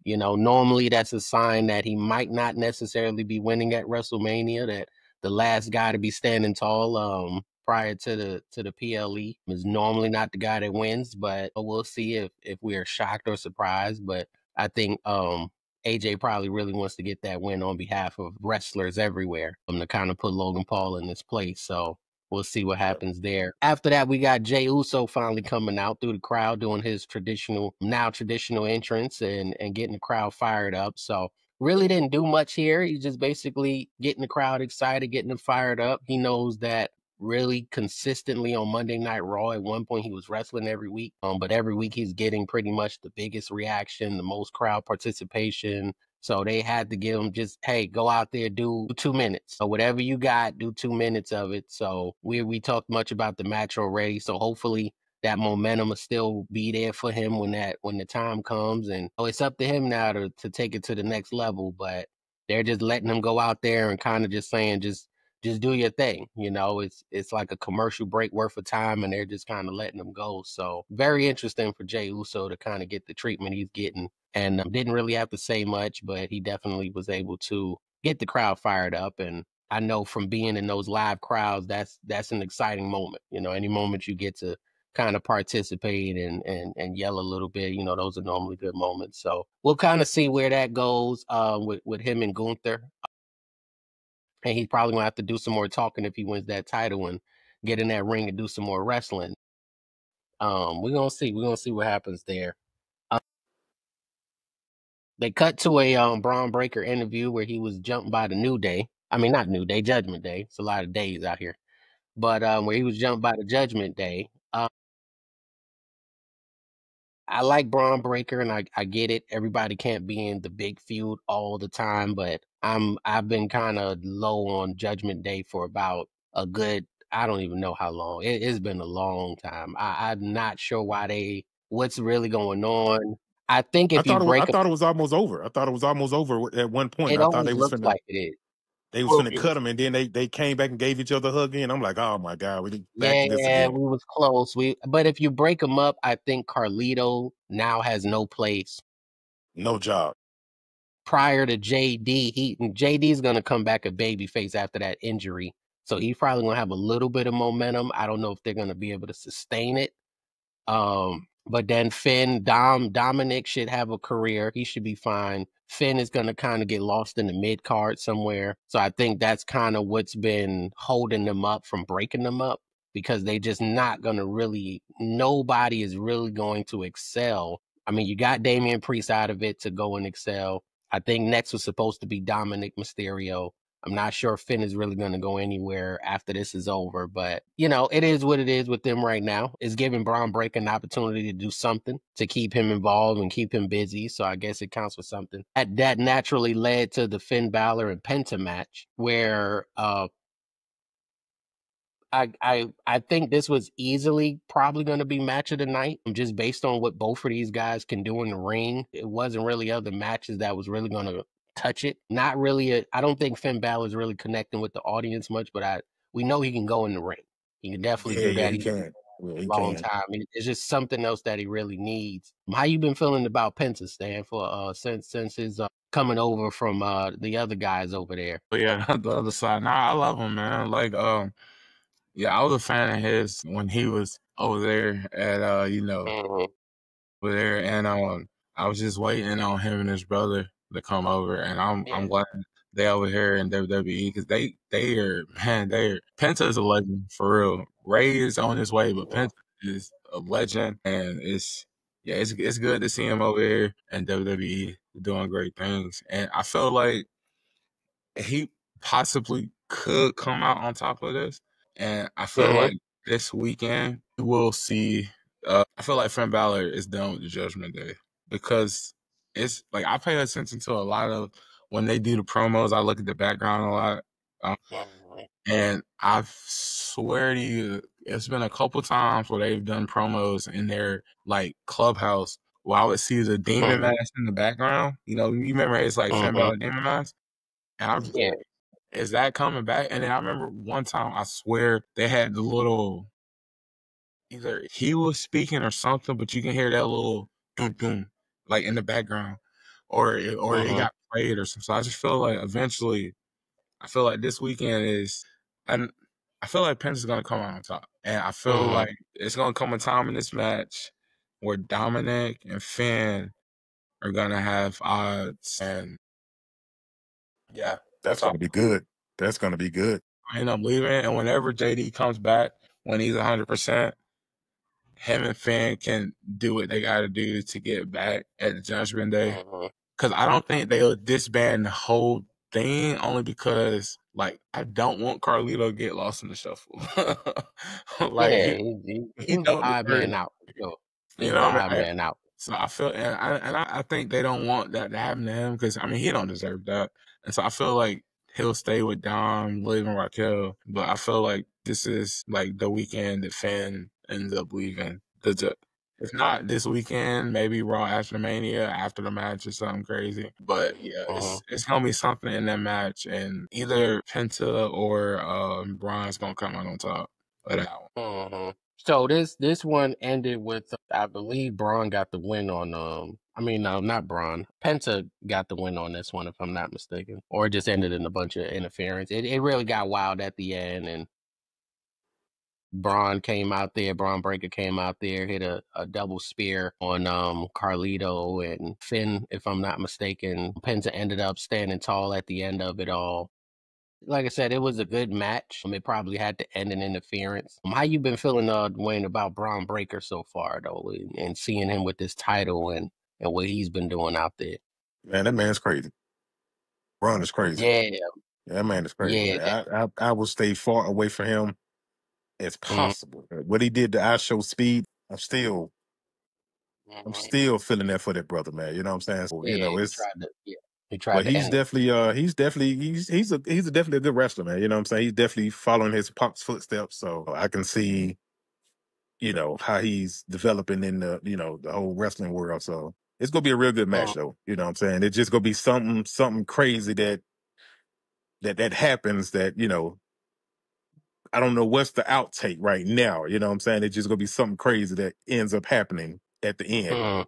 S1: Normally that's a sign that he might not necessarily be winning at WrestleMania, that the last guy to be standing tall prior to the PLE is normally not the guy that wins, but we'll see if we are shocked or surprised. But I think AJ probably really wants to get that win on behalf of wrestlers everywhere to kind of put Logan Paul in this place. So we'll see what happens there. After that, we got Jey Uso finally coming out through the crowd, doing his traditional entrance and getting the crowd fired up. So really didn't do much here. He's just basically getting the crowd excited, getting them fired up. He knows that really consistently on Monday Night Raw. At one point, he was wrestling every week, but every week he's getting pretty much the biggest reaction, the most crowd participation. So they had to give him just, hey, go out there, do 2 minutes. So whatever you got, do 2 minutes of it. So we talked much about the match already. So hopefully that momentum will still be there for him when the time comes. And it's up to him now to take it to the next level. But they're just letting him go out there and kind of just saying, just do your thing. It's like a commercial break worth of time, and they're just kind of letting him go. So very interesting for Jey Uso to kind of get the treatment he's getting, and didn't really have to say much, but he definitely was able to get the crowd fired up. And I know from being in those live crowds, that's an exciting moment. Any moment you get to kind of participate and yell a little bit, those are normally good moments. So we'll kind of see where that goes with him and Gunther. And he's probably gonna have to do some more talking if he wins that title and get in that ring and do some more wrestling. We're gonna see. We're gonna see what happens there. They cut to a Braun Breaker interview where he was jumped by the New Day. I mean, not New Day, Judgment Day. It's a lot of days out here, but where he was jumped by the Judgment Day. I like Braun Breaker, and I get it. Everybody can't be in the big feud all the time, but I've been kind of low on Judgment Day for about a good, I don't even know how long. It's been a long time. I'm not sure what's really going on. I think if you break
S3: I thought it was almost over. I thought it was almost over at one point.
S1: it
S3: I thought
S1: always looks like it is.
S3: they was finna cut him, and then they came back and gave each other a hug again. I'm like, oh my God, we back to this
S1: Yeah,
S3: again.
S1: we was close. But if you break them up, I think Carlito now has no place.
S3: No job.
S1: Prior to JD, JD is going to come back a babyface after that injury. So he's probably going to have a little bit of momentum. I don't know if they're going to be able to sustain it. But then Dominic should have a career. He should be fine. Finn is going to kind of get lost in the mid card somewhere. So I think that's kind of what's been holding them up from breaking them up, because they just not going to nobody is really going to excel. I mean, you got Damian Priest out of it to go and excel. I think next was supposed to be Dominic Mysterio. I'm not sure if Finn is really going to go anywhere after this is over, but it is what it is with them right now. It's giving Braun Breaker an opportunity to do something to keep him involved and keep him busy. So I guess it counts for something. That naturally led to the Finn Balor and Penta match, where I think this was easily probably going to be match of the night, just based on what both of these guys can do in the ring. It wasn't really other matches that was really going to touch it. Not really. I don't think Finn Balor is really connecting with the audience much, but we know he can go in the ring. He can definitely do that.
S3: He can. Yeah, he
S1: long
S3: can.
S1: time. It's just something else that he really needs. How you been feeling about Penta, Stan, for since his coming over from the other guys over there?
S2: But yeah, the other side. Nah, I love him, man. Like, yeah, I was a fan of his when he was over there at over there, and I was just waiting on him and his brother to come over, and I'm glad they over here in WWE, because they are Penta is a legend for real. Ray is on his way, but Penta is a legend, and it's good to see him over here and WWE doing great things. And I feel like he possibly could come out on top of this. And I feel like this weekend we'll see. I feel like Finn Balor is done with the Judgment Day because it's like I pay attention to a lot of when they do the promos. I look at the background a lot. And I swear to you, it's been a couple times where they've done promos in their like clubhouse where I would see the demon mask in the background. You know, you remember it's like Finn Balor demon mask? And I'm just like, is that coming back? And then I remember one time, I swear they had the little, either he was speaking or something, but you can hear that little doom doom like in the background, or it got played or something. So I just feel like eventually, I feel like this weekend is, and I feel like Pence is gonna come out on top, and I feel like it's gonna come a time in this match where Dominic and Finn are gonna have odds, and yeah,
S3: That's gonna be good. That's gonna be good.
S2: I end up leaving, and whenever JD comes back, when he's 100%, him and Finn can do what they got to do to get back at the Judgment Day. Because I don't think they'll disband the whole thing, only because, like, I don't want Carlito to get lost in the shuffle. Like,
S1: he was an odd man out.
S2: You know, odd man out. So I feel, and I think they don't want that to happen to him because, I mean, he don't deserve that. And so I feel like he'll stay with Dom, Liv, and Raquel. But I feel like this is like the weekend that Finn ends up leaving. If not this weekend, maybe Raw after Mania, after the match or something crazy. But yeah, it's gonna be something in that match, and either Penta or Braun's gonna come out on top of that one.
S1: So this one ended with, I believe Braun got the win on I mean, no, not Braun. Penta got the win on this one, if I'm not mistaken. Or it just ended in a bunch of interference. It really got wild at the end, and Braun Breaker came out there, hit a double spear on Carlito and Finn, if I'm not mistaken. Penta ended up standing tall at the end of it all. Like I said, it was a good match. It probably had to end in interference. How you been feeling, Dwayne, about Braun Breaker so far, though, and seeing him with this title and what he's been doing out there?
S3: Man, that man's crazy. Braun is crazy.
S1: Yeah,
S3: that man is crazy. Yeah, I will stay far away from him as possible. What he did to I Show Speed, I'm still feeling that for that brother, man. You know what I'm saying? So, you know, it's.
S1: He tried
S3: But he's definitely he's definitely a good wrestler, man. You know what I'm saying? He's definitely following his Pac's footsteps. So I can see, you know, how he's developing in the, you know, the whole wrestling world. So it's gonna be a real good match, though. You know what I'm saying? It's just gonna be something crazy that happens that, you know, I don't know what's the outtake right now. You know what I'm saying? It's just gonna be something crazy that ends up happening at the end.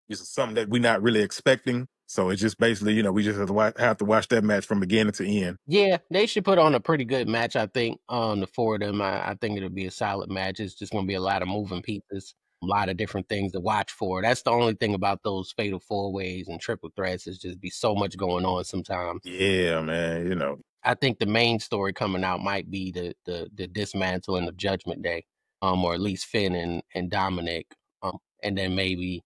S3: It's something that we're not really expecting. So it's just basically, you know, we just have to watch that match from beginning to end.
S1: Yeah, they should put on a pretty good match, I think, the four of them. I think it'll be a solid match. It's just going to be a lot of moving pieces, a lot of different things to watch for. That's the only thing about those fatal four-ways and triple threats is just be so much going on sometimes.
S3: Yeah, man, you know.
S1: I think the main story coming out might be the dismantling of Judgment Day, or at least Finn and Dominic, and then maybe,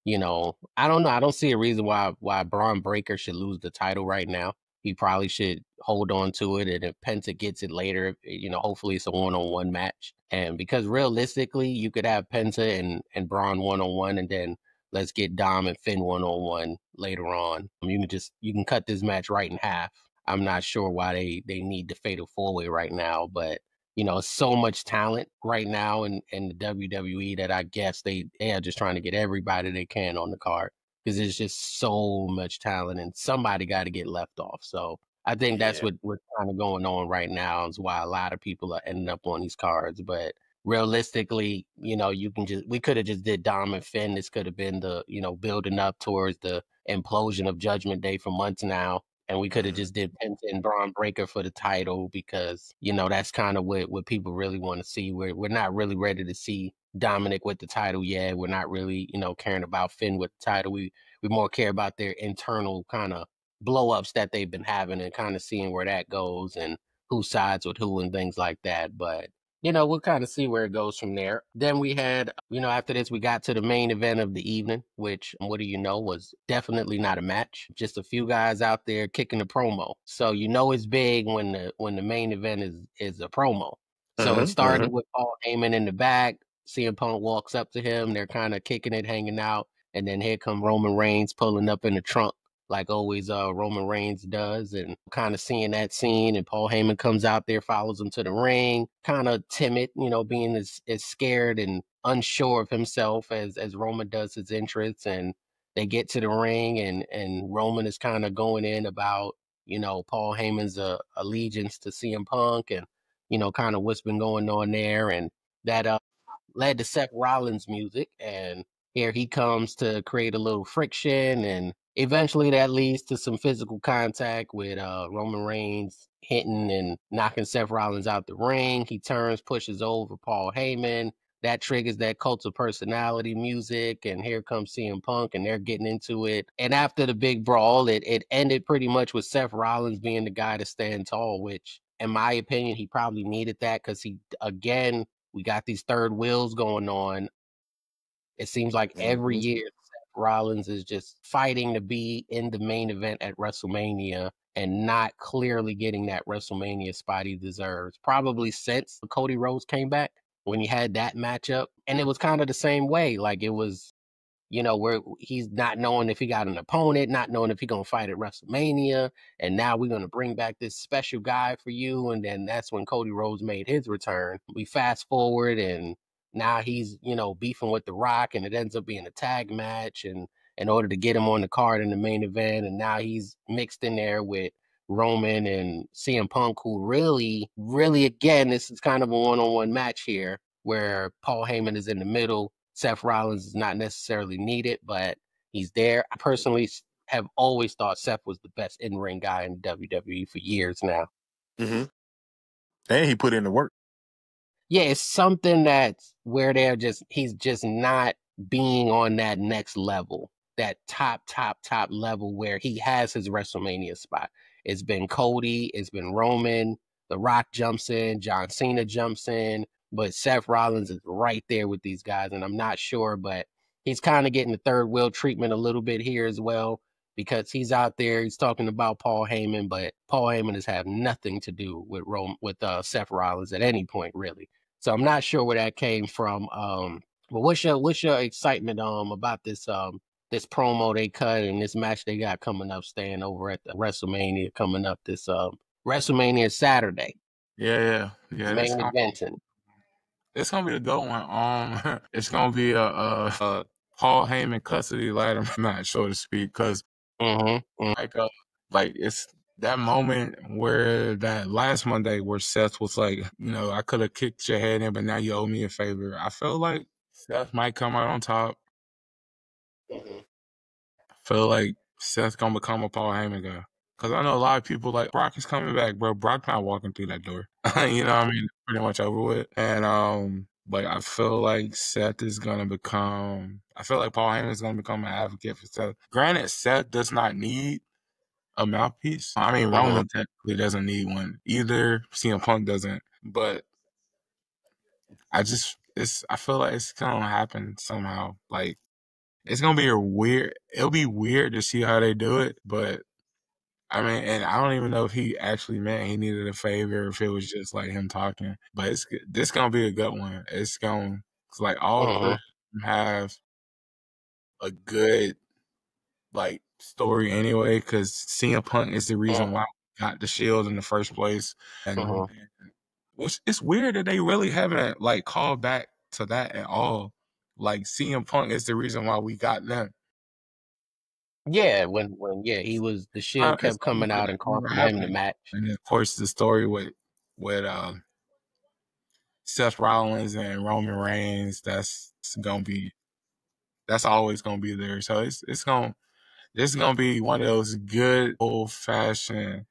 S1: you know, I don't know. I don't see a reason why Braun Breaker should lose the title right now. He probably should hold on to it, and if Penta gets it later, you know, hopefully it's a one-on-one match. And because realistically, you could have Penta and Braun one-on-one, and then let's get Dom and Finn one-on-one later on. You can cut this match right in half. I'm not sure why they need the fatal four-way right now, but you know, so much talent right now in the WWE that I guess they are just trying to get everybody they can on the card because there's just so much talent and somebody got to get left off. So I think that's what's kind of going on right now is why a lot of people are ending up on these cards. But realistically, you know, we could have just did Dom and Finn. This could have been the, you know, building up towards the implosion of Judgment Day for months now. And we could have just did Penta and Braun Breaker for the title because, you know, that's kind of what people really want to see. We're not really ready to see Dominic with the title yet. We're not really, you know, caring about Finn with the title. We more care about their internal kind of blow-ups that they've been having and kind of seeing where that goes and who sides with who and things like that. But, you know, we'll kind of see where it goes from there. Then we had, you know, after this, we got to the main event of the evening, which, what do you know, was definitely not a match. Just a few guys out there kicking a promo. So you know it's big when the main event is a promo. So it started with Paul Heyman in the back. CM Punk walks up to him. They're kind of kicking it, hanging out, and then here come Roman Reigns pulling up in the trunk, like always Roman Reigns does, and kind of seeing that scene. And Paul Heyman comes out there, follows him to the ring, kind of timid, you know, being as scared and unsure of himself as Roman does his entrance. And they get to the ring, and Roman is kind of going in about, you know, Paul Heyman's allegiance to CM Punk, and, you know, kind of what's been going on there. And that led to Seth Rollins' music, and here he comes to create a little friction, and eventually that leads to some physical contact with Roman Reigns hitting and knocking Seth Rollins out the ring. He turns, pushes over Paul Heyman. That triggers that cult of personality music, and here comes CM Punk, and they're getting into it. And after the big brawl, it ended pretty much with Seth Rollins being the guy to stand tall, which, in my opinion, he probably needed that, because he, again, we got these third wheels going on. It seems like every year Seth Rollins is just fighting to be in the main event at WrestleMania and not clearly getting that WrestleMania spot he deserves. Probably since Cody Rhodes came back, when he had that matchup. And it was kind of the same way. Like, it was, you know, where he's not knowing if he got an opponent, not knowing if he's going to fight at WrestleMania. And now we're going to bring back this special guy for you. And then that's when Cody Rhodes made his return. We fast forward, and now he's, you know, beefing with The Rock, and it ends up being a tag match, and in order to get him on the card in the main event. And now he's mixed in there with Roman and CM Punk, who really, really, again, this is kind of a one-on-one match here, where Paul Heyman is in the middle. Seth Rollins is not necessarily needed, but he's there. I personally have always thought Seth was the best in-ring guy in WWE for years now.
S3: And he put in the work.
S1: Yeah, it's something that's where he's just not being on that next level, that top level where he has his WrestleMania spot. It's been Cody, it's been Roman, The Rock jumps in, John Cena jumps in, but Seth Rollins is right there with these guys, and I'm not sure, but he's kind of getting the third wheel treatment a little bit here as well, because he's out there, he's talking about Paul Heyman, but Paul Heyman has had nothing to do with Seth Rollins at any point, really. So I'm not sure where that came from. But what's your excitement about this this promo they cut and this match they got coming up, staying over at the WrestleMania coming up this WrestleMania Saturday?
S2: Yeah.
S1: Main eventing.
S2: It's gonna be a good one. It's gonna be a Paul Heyman custody ladder match, so to speak, because like it's that moment where that last Monday where Seth was like, you know, I could have kicked your head in, but now you owe me a favor. I feel like Seth might come out on top. I feel like Seth's gonna become a Paul Heyman guy. Cause I know a lot of people like Brock is coming back, bro. Brock not walking through that door. You know what I mean? Pretty much over with. And like I feel like Seth is gonna become I feel like Paul Heyman is gonna become an advocate for Seth. Granted, Seth does not need a mouthpiece. I mean, Roman technically doesn't need one either. CM Punk doesn't, but I feel like it's gonna happen somehow. Like it's gonna be it'll be weird to see how they do it, but I mean, and I don't even know if he actually meant he needed a favor, if it was just like him talking. But this gonna be a good one. It's like all three have a good like story anyway, because CM Punk is the reason why we got the Shield in the first place, and it's weird that they really haven't like called back to that at all. Like CM Punk is the reason why we got them.
S1: Yeah, when he was, the Shield kept coming out and calling him the match.
S2: And of course the story with Seth Rollins and Roman Reigns, that's always gonna be there. So this is gonna be one of those good old fashioned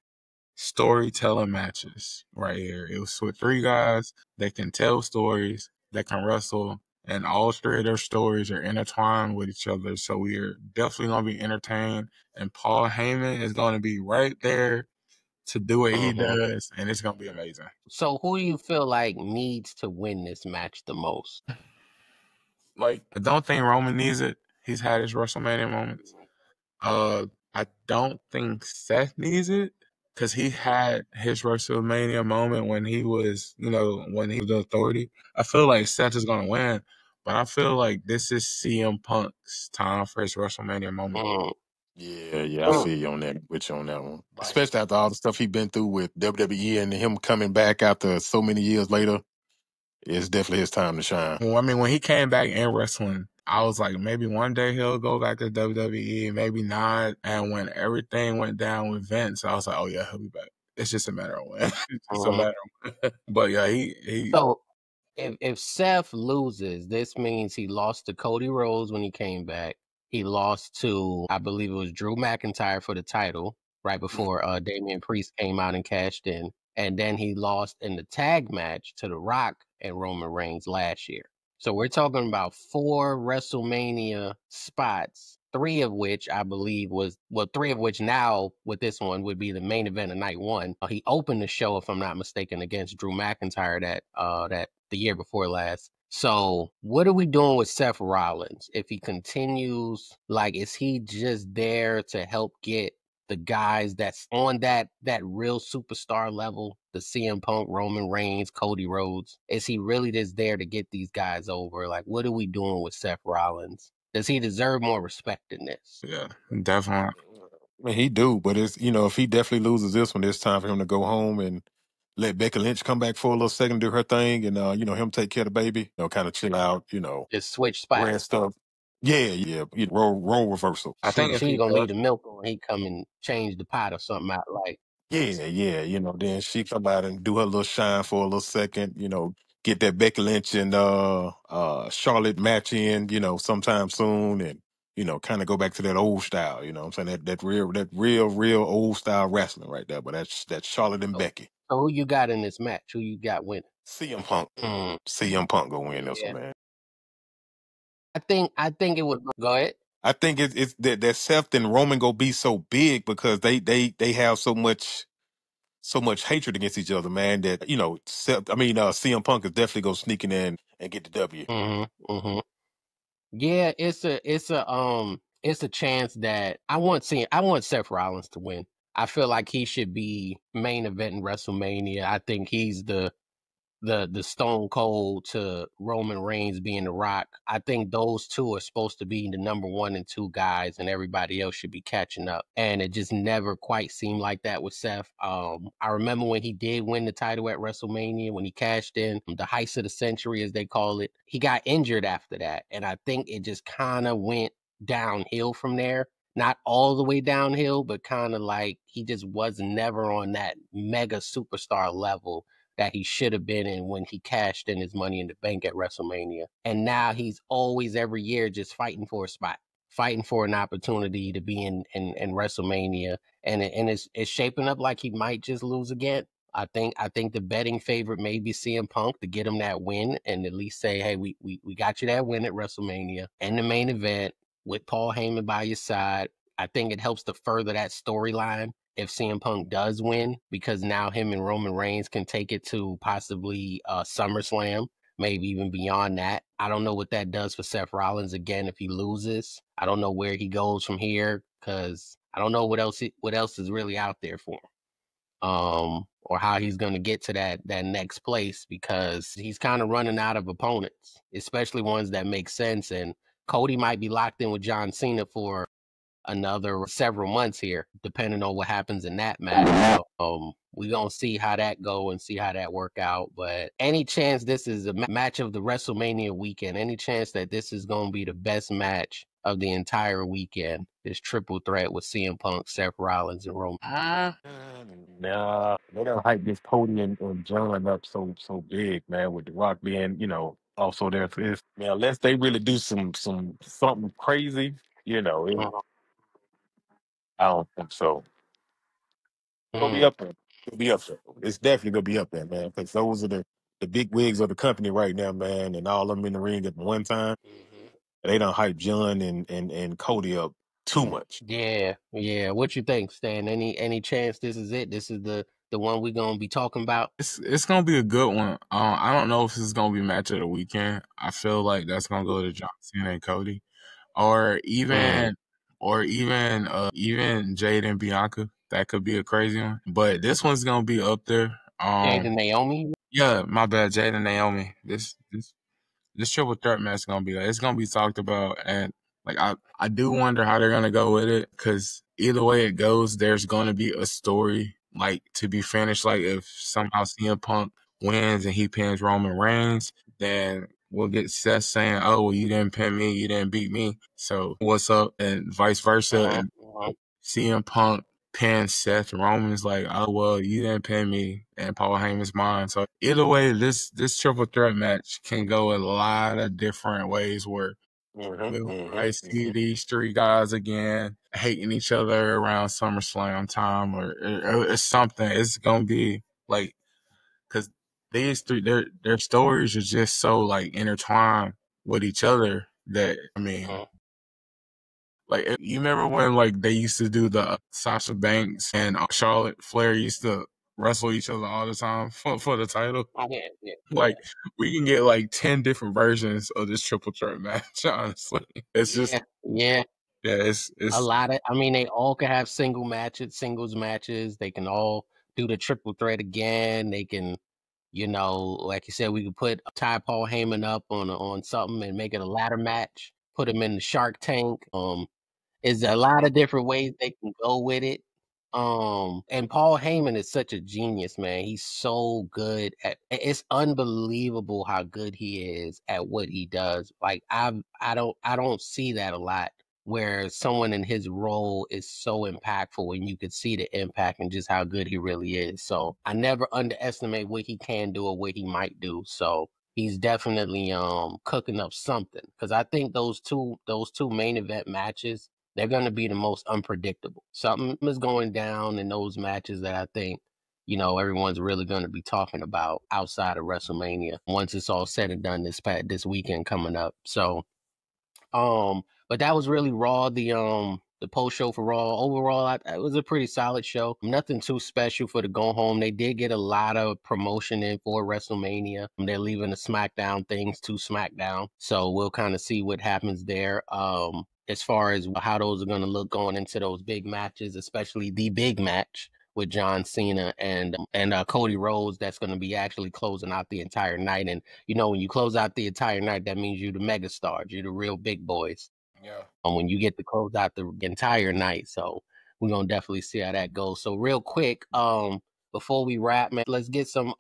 S2: storytelling matches right here. It was with three guys that can tell stories, that can wrestle, and all three of their stories are intertwined with each other. So we are definitely gonna be entertained. And Paul Heyman is gonna be right there to do what he does, and it's gonna be amazing.
S1: So who do you feel like needs to win this match the most?
S2: Like, I don't think Roman needs it. He's had his WrestleMania moments. I don't think Seth needs it because he had his WrestleMania moment when he was, when he was the authority. I feel like Seth is gonna win, but I feel like this is CM Punk's time for his WrestleMania moment.
S3: Yeah, I feel you on that. With you on that one, especially after all the stuff he's been through with WWE and him coming back after so many years later. It's definitely his time to shine.
S2: Well, I mean, when he came back in wrestling, I was like, maybe one day he'll go back to WWE, maybe not. And when everything went down with Vince, I was like, oh yeah, he'll be back. It's just a matter of when. It's a matter of when. But yeah, he.
S1: So if Seth loses, this means he lost to Cody Rhodes when he came back. He lost to, I believe it was Drew McIntyre for the title right before Damian Priest came out and cashed in. And then he lost in the tag match to The Rock and Roman Reigns last year. So we're talking about 4 WrestleMania spots, 3 of which I believe three of which now with this one would be the main event of night 1. He opened the show, if I'm not mistaken, against Drew McIntyre that the year before last. So what are we doing with Seth Rollins? If he continues, like, is he just there to help get the guys that's on that real superstar level, the CM Punk, Roman Reigns, Cody Rhodes? Is he really just there to get these guys over? Like, what are we doing with Seth Rollins? Does he deserve more respect than this?
S2: Yeah, definitely.
S3: I mean, he do, but it's if he definitely loses this one, it's time for him to go home and let Becky Lynch come back for a little second, do her thing, and him take care of the baby, kind of chill out,
S1: Just switch spots.
S3: rest stuff. Yeah, role reversal.
S2: I think if
S1: She
S2: he
S1: gonna
S2: does,
S1: leave the milk on, he come and change the pot or something out, like.
S3: Yeah, then she come out and do her little shine for a little second, get that Becky Lynch and Charlotte match in, sometime soon, and kind of go back to that old style, what I'm saying, that real old style wrestling right there. But that's Charlotte and Becky.
S1: So who you got in this match? Who you got winning?
S3: CM Punk. CM Punk gonna win this one, man.
S1: I think it would go ahead.
S3: I think it's that Seth and Roman gonna be so big because they have so much hatred against each other, man, that CM Punk is definitely gonna sneak in there and get the W.
S1: Yeah, it's a chance that I want Seth Rollins to win. I feel like he should be main event in WrestleMania. I think he's the Stone Cold to Roman Reigns being The Rock. I think those two are supposed to be the number 1 and 2 guys, and everybody else should be catching up. And it just never quite seemed like that with Seth. I remember when he did win the title at WrestleMania, when he cashed in, the heist of the century, as they call it. He got injured after that, and I think it just kind of went downhill from there. Not all the way downhill, but kind of like he just was never on that mega superstar level that he should have been in when he cashed in his Money in the Bank at WrestleMania. And now he's always, every year, just fighting for a spot, fighting for an opportunity to be in WrestleMania. And it's shaping up like he might just lose again. I think the betting favorite may be CM Punk to get him that win and at least say, hey, we got you that win at WrestleMania and the main event with Paul Heyman by your side. I think it helps to further that storyline if CM Punk does win, because now him and Roman Reigns can take it to possibly SummerSlam, maybe even beyond that. I don't know what that does for Seth Rollins again if he loses. I don't know where he goes from here because I don't know what else is really out there for him. Or how he's going to get to that next place, because he's kind of running out of opponents, especially ones that make sense. And Cody might be locked in with John Cena for another several months here, depending on what happens in that match. So, we're going to see how that go and see how that work out. But any chance this is a match of the WrestleMania weekend, any chance that this is going to be the best match of the entire weekend, this triple threat with CM Punk, Seth Rollins, and Roman?
S3: Nah, they don't hype this Cody and John up so big, man, with The Rock being, also there for this. Man, unless they really do something crazy, I don't think so. It'll be up there. It'll be up there. It's definitely gonna be up there, man. Because those are the big wigs of the company right now, man, and all of them in the ring at one time. They don't hype John and Cody up too much.
S1: Yeah. What you think, Stan? Any chance this is it? This is the one we're gonna be talking about?
S2: It's gonna be a good one. I don't know if this is gonna be match of the weekend. I feel like that's gonna go to John Cena and Cody, or even even Jade and Bianca. That could be a crazy one. But this one's gonna be up there.
S1: Jade and Naomi.
S2: Yeah, my bad, Jade and Naomi. This triple threat match is gonna be it's gonna be talked about, and like I do wonder how they're gonna go with it, because either way it goes, there's gonna be a story like to be finished. Like if somehow CM Punk wins and he pins Roman Reigns, then we'll get Seth saying, "Oh, well, you didn't pin me, you didn't beat me, so what's up?" And vice versa. And CM Punk pins Seth, Roman's like, "Oh, well, you didn't pin me," and Paul Heyman's mine. So either way, this triple threat match can go a lot of different ways, where I see these three guys again hating each other around SummerSlam time, or something. It's gonna be like, because these three, their stories are just so like intertwined with each other that, I mean, like, you remember when like they used to do the Sasha Banks and Charlotte Flair used to wrestle each other all the time for the title? Like, we can get like 10 different versions of this triple threat match, honestly. It's just it's
S1: a lot of, I mean, they all can have singles matches. They can all do the triple threat again. They can, like you said, we could tie Paul Heyman up on something and make it a ladder match. Put him in the Shark Tank. Is a lot of different ways they can go with it. And Paul Heyman is such a genius, man. He's so good it's unbelievable how good he is at what he does. Like I don't see that a lot, where someone in his role is so impactful and you could see the impact and just how good he really is. So I never underestimate what he can do or what he might do. So he's definitely cooking up something, because I think those two main event matches, they're going to be the most unpredictable. Something is going down in those matches that I think, everyone's really going to be talking about outside of WrestleMania once it's all said and done this weekend coming up. So, but that was really Raw, the post show for Raw. Overall, it was a pretty solid show. Nothing too special for the go home. They did get a lot of promotion in for WrestleMania. They're leaving the SmackDown things to SmackDown, so we'll kind of see what happens there. As far as how those are going to look going into those big matches, especially the big match with John Cena and Cody Rhodes, that's going to be actually closing out the entire night. And when you close out the entire night, that means you're the megastars, you're the real big boys.
S2: Yeah.
S1: When you get to close out the entire night, so we're gonna definitely see how that goes. So real quick, before we wrap, man, let's get some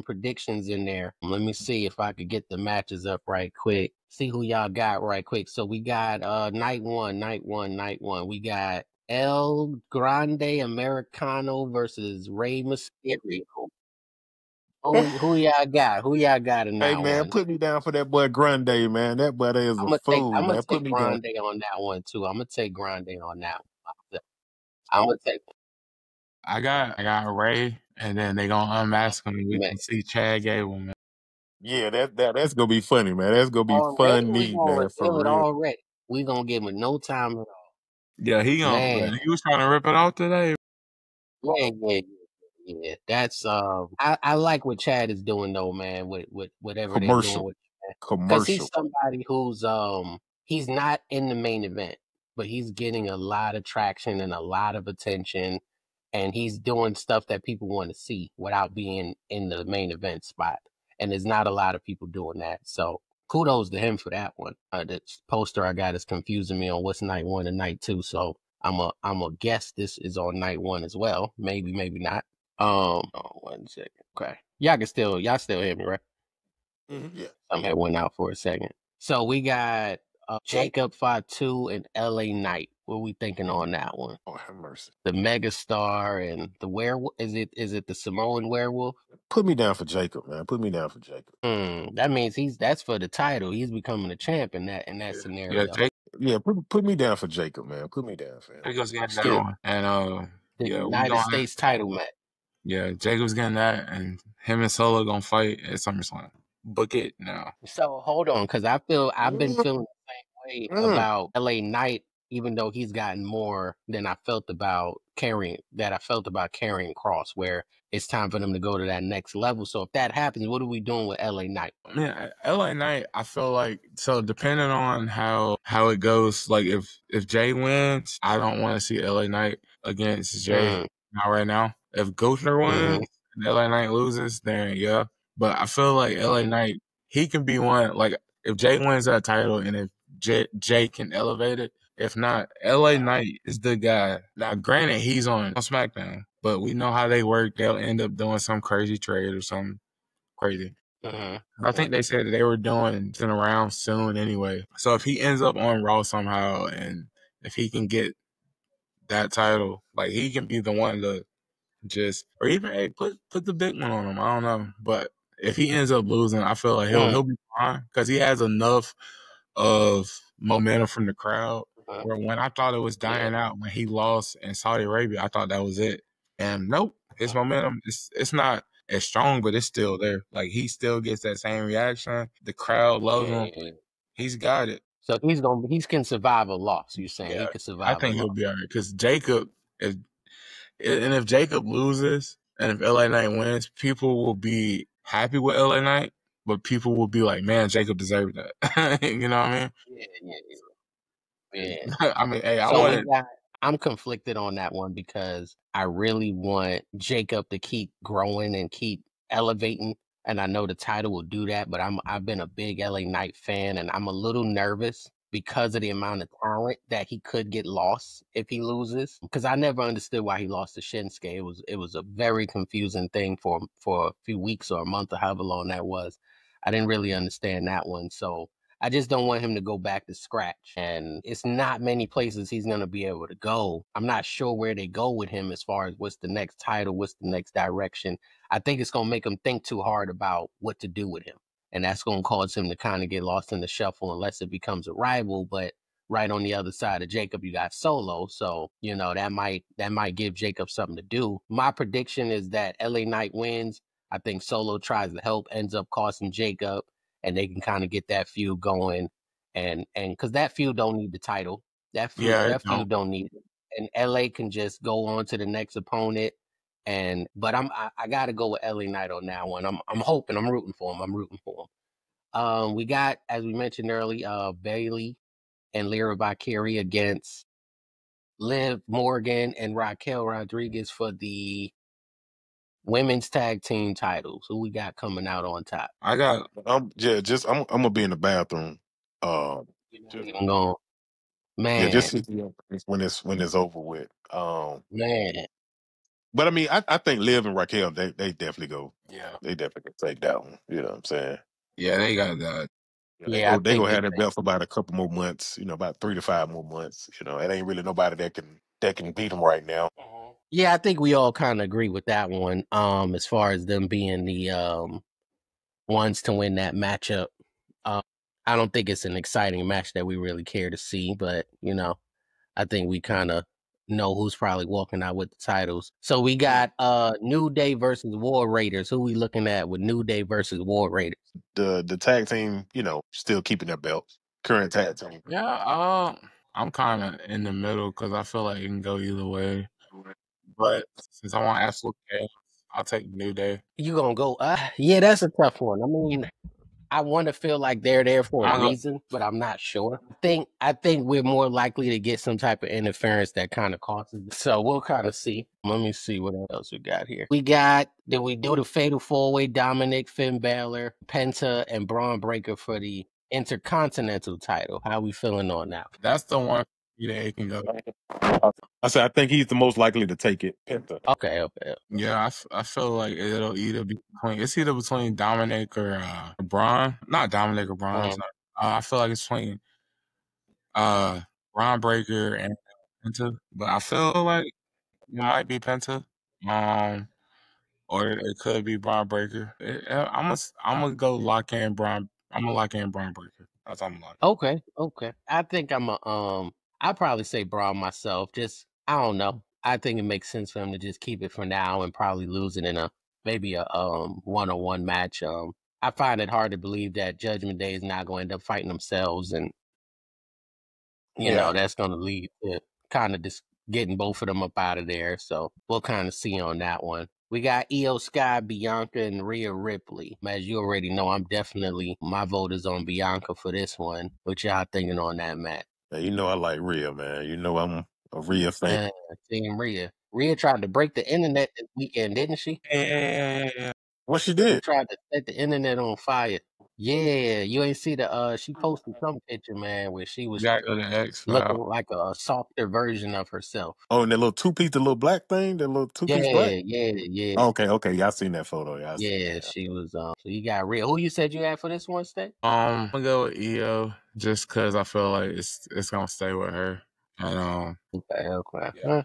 S1: predictions in there. Let me see if I could get the matches up right quick. See who y'all got right quick. So we got night one. We got El Grande Americano versus Rey Mysterio. Who y'all got? Who y'all got in that
S3: Hey, man,
S1: one?
S3: put me down for that boy Grande, man. That boy is a fool,
S1: I'm
S3: man.
S1: gonna
S3: Put
S1: take
S3: me
S1: Grande
S3: down.
S1: on that one too. I'm gonna take Grande on that one. I'm gonna take.
S2: I got Ray, and then they gonna unmask him, and we can see Chad Gable, man.
S3: Yeah, that's gonna be funny, man. That's gonna be
S1: Already, we
S3: funny,
S1: gonna
S3: man, for
S1: reveal it
S3: real.
S1: already. We gonna give him no time at all.
S2: Yeah, he was trying to rip it off today.
S1: Yeah. That's I like what Chad is doing though, man. With whatever they're doing with, because he's somebody who's he's not in the main event, but he's getting a lot of traction and a lot of attention, and he's doing stuff that people want to see without being in the main event spot. And there's not a lot of people doing that. So kudos to him for that one. The poster I got is confusing me on what's night one and night two. So I'm a guess this is on night one as well. Maybe not. 1 second. Okay. Y'all still hear me, right?
S3: Yeah.
S1: Some had went out for a second. So we got Jacob Fatu and LA Knight. What are we thinking on that one?
S3: Oh, have mercy.
S1: The Megastar and the werewolf. Is it the Samoan werewolf?
S3: Put me down for Jacob, man. Put me down for Jacob.
S1: That means that's for the title. He's becoming a champ in that scenario.
S3: Yeah, put me down for Jacob, man. Put me down, fam.
S2: Jacob's getting that one. And
S1: the United States title match.
S2: Yeah, Jacob's getting that, and him and Solo gonna fight at SummerSlam. Book it now.
S1: So hold on, because I've been feeling the same way about LA Knight. even though he's gotten more than I felt about carrying Cross, where it's time for them to go to that next level. So if that happens, what are we doing with LA Knight?
S2: Yeah, LA Knight, I feel like, so depending on how it goes, like if Jay wins, I don't want to see LA Knight against Jay not right now. If Gunther wins and LA Knight loses, then yeah. But I feel like LA Knight, he can be one, like if Jay wins that title and if Jay can elevate it. If not, LA Knight is the guy. Now, granted, he's on SmackDown, but we know how they work. They'll end up doing some crazy trade or something crazy. I think they said that they were doing it around soon anyway. So if he ends up on Raw somehow, and if he can get that title, like he can be the one to just, or even hey, put the big one on him. I don't know, but if he ends up losing, I feel like he'll be fine because he has enough of momentum from the crowd. Where when I thought it was dying out when he lost in Saudi Arabia, I thought that was it. And nope, his momentum it's not as strong, but it's still there. Like he still gets that same reaction. The crowd loves him. He's got it.
S1: So he can survive a loss. You're saying he can survive?
S2: I think he'll be all right because Jacob if Jacob loses and if LA Knight wins, people will be happy with LA Knight, but people will be like, "Man, Jacob deserved that." You know what I mean?
S1: Yeah.
S2: I mean, hey,
S1: I'm conflicted on that one because I really want Jacob to keep growing and keep elevating. And I know the title will do that, but I've been a big LA Knight fan, and I'm a little nervous because of the amount of talent that he could get lost if he loses. Because I never understood why he lost to Shinsuke. It was a very confusing thing for a few weeks or a month or however long that was. I didn't really understand that one. So I just don't want him to go back to scratch. And it's not many places he's going to be able to go. I'm not sure where they go with him as far as what's the next title, what's the next direction. I think it's going to make him think too hard about what to do with him. And that's going to cause him to kind of get lost in the shuffle unless it becomes a rival. But right on the other side of Jacob, you got Solo. So, you know, that might give Jacob something to do. My prediction is that LA Knight wins. I think Solo tries to help, ends up costing Jacob, and they can kind of get that feud going. And because that feud don't need the title. That feud don't need it. And LA can just go on to the next opponent. But I gotta go with LA Knight on that one. I'm hoping, I'm rooting for him. We got, as we mentioned earlier, Bailey and Lyra Valkyrie against Liv Morgan and Raquel Rodriguez for the women's tag team titles. Who we got coming out on top?
S4: I'm gonna be in the bathroom.
S1: I'm going, man.
S4: Yeah, just when it's over with.
S1: Man.
S4: But I mean, I think Liv and Raquel, they definitely go.
S2: Yeah,
S4: they definitely take that one. You know what I'm saying?
S2: Yeah, they got that.
S4: They gonna have that belt for about a couple more months. You know, about 3 to 5 more months. You know, it ain't really nobody that can beat them right now.
S1: Yeah, I think we all kind of agree with that one. As far as them being the ones to win that matchup, I don't think it's an exciting match that we really care to see, but you know, I think we kind of know who's probably walking out with the titles. So we got New Day versus War Raiders. Who we looking at with New Day versus War Raiders?
S4: The tag team, you know, still keeping their belts. Current tag team.
S2: Yeah, I'm kind of in the middle because I feel like it can go either way. But since I want absolute chaos, I'll take New Day.
S1: You gonna go? Yeah, that's a tough one. I mean, I want to feel like they're there for a reason, but I'm not sure. I think we're more likely to get some type of interference that kind of causes it. So we'll kind of see. Let me see what else we got here. Did we do the Fatal 4-Way? Dominic, Finn Balor, Penta, and Braun Breaker for the Intercontinental title. How we feeling on that?
S2: That's the one. Yeah, it can go.
S4: I said I think he's the most likely to take it. Penta.
S1: Okay.
S2: Yeah, I feel like it'll either be between Dominic or Braun. Not Dominic or Braun. I feel like it's between Braun Breaker and Penta, but I feel like it might be Penta. Or it could be Braun Breaker. I'm gonna go lock in Braun. I'm gonna lock in Braun Breaker. That's what I'm locking.
S1: Okay. I think I'd probably say Braun myself. Just, I don't know. I think it makes sense for him to just keep it for now and probably lose it in maybe a one-on-one match. I find it hard to believe that Judgment Day is not going to end up fighting themselves, and You know, that's going to lead to kind of just getting both of them up out of there. So we'll kind of see on that one. We got Io Sky, Bianca, and Rhea Ripley. As you already know, my vote is on Bianca for this one. What y'all thinking on that, Matt?
S4: Yeah, you know I like Rhea, man. You know I'm a Rhea fan.
S1: Team Rhea. Rhea tried to break the internet this weekend, didn't she?
S2: Yeah.
S4: What she
S1: She
S4: did?
S1: tried to set the internet on fire. Yeah, you ain't see she posted some picture, man, where she was
S2: Got the X
S1: looking
S2: file.
S1: like a softer version of herself.
S4: Oh, and that little two piece, the little black thing, that little two piece black.
S1: Yeah.
S4: Okay. Y'all seen that photo? Y'all seen
S1: Yeah,
S4: that.
S1: she was. So you got Rhea. Who you said you had for this one, Stay?
S2: I'm gonna go with EO just because I feel like it's gonna stay with her. And
S1: Okay.
S2: yeah.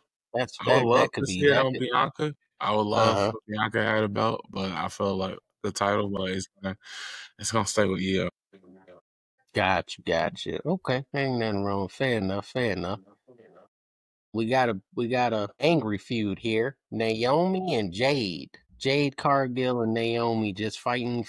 S2: I would love
S1: That could
S2: to
S1: be
S2: see it
S1: that
S2: on
S1: could.
S2: Bianca. I would love for Bianca to have the belt, but I feel like the title, but it's gonna stay with EO.
S1: Gotcha. Okay, ain't nothing wrong. Fair enough. We got a angry feud here. Naomi and Jade. Jade Cargill and Naomi just fighting.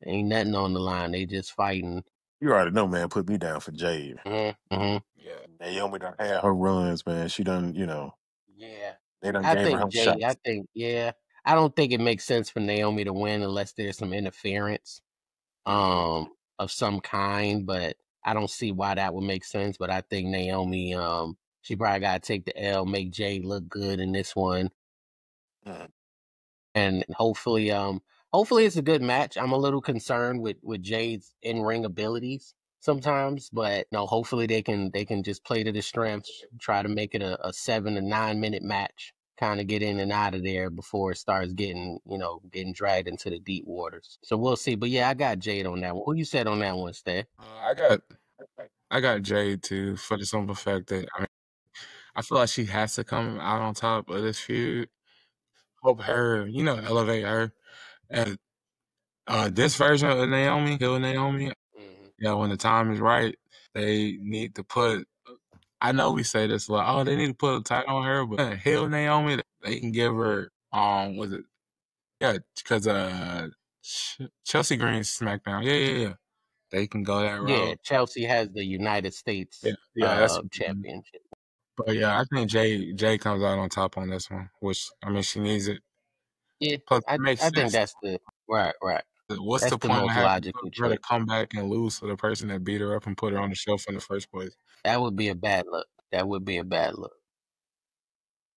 S1: Ain't nothing on the line. They just fighting.
S4: You already know, man. Put me down for Jade.
S1: Mm-hmm.
S2: Yeah.
S4: Naomi done had her runs, man. She done,
S1: Yeah.
S4: they done
S1: I
S4: gave her
S1: think
S4: her
S1: Jade.
S4: shots.
S1: I don't think it makes sense for Naomi to win unless there's some interference, of some kind. But I don't see why that would make sense. But I think Naomi, she probably got to take the L, make Jade look good in this one,
S4: Mhm.
S1: and hopefully it's a good match. I'm a little concerned with Jade's in-ring abilities sometimes, but no, hopefully they can just play to the strengths, try to make it a 7 to 9 minute match, kind of get in and out of there before it starts getting dragged into the deep waters. So we'll see. But yeah, I got Jade on that one. Who you said on that one, Stay?
S2: I got Jade too for the simple fact that I feel like she has to come out on top of this feud. Hope her, elevate her. And this version of Naomi, Hill Naomi, when the time is right, they need to put. I know we say this a lot. Oh, they need to put a title on her, but Hill Naomi, they can give her. Was it? Yeah, because Chelsea Green's SmackDown. Yeah. They can go that
S1: Yeah,
S2: route.
S1: Chelsea has the United States
S2: That's.
S1: championship.
S2: But yeah, I think Jay comes out on top on this one, which she needs it.
S1: Yeah,
S2: Plus, it makes
S1: I think
S2: sense.
S1: that's the right.
S2: What's
S1: That's
S2: the
S1: the
S2: point of
S1: most
S2: having
S1: logical
S2: her to
S1: choice.
S2: come back and lose to the person that beat her up and put her on the shelf in the first place?
S1: That would be a bad look.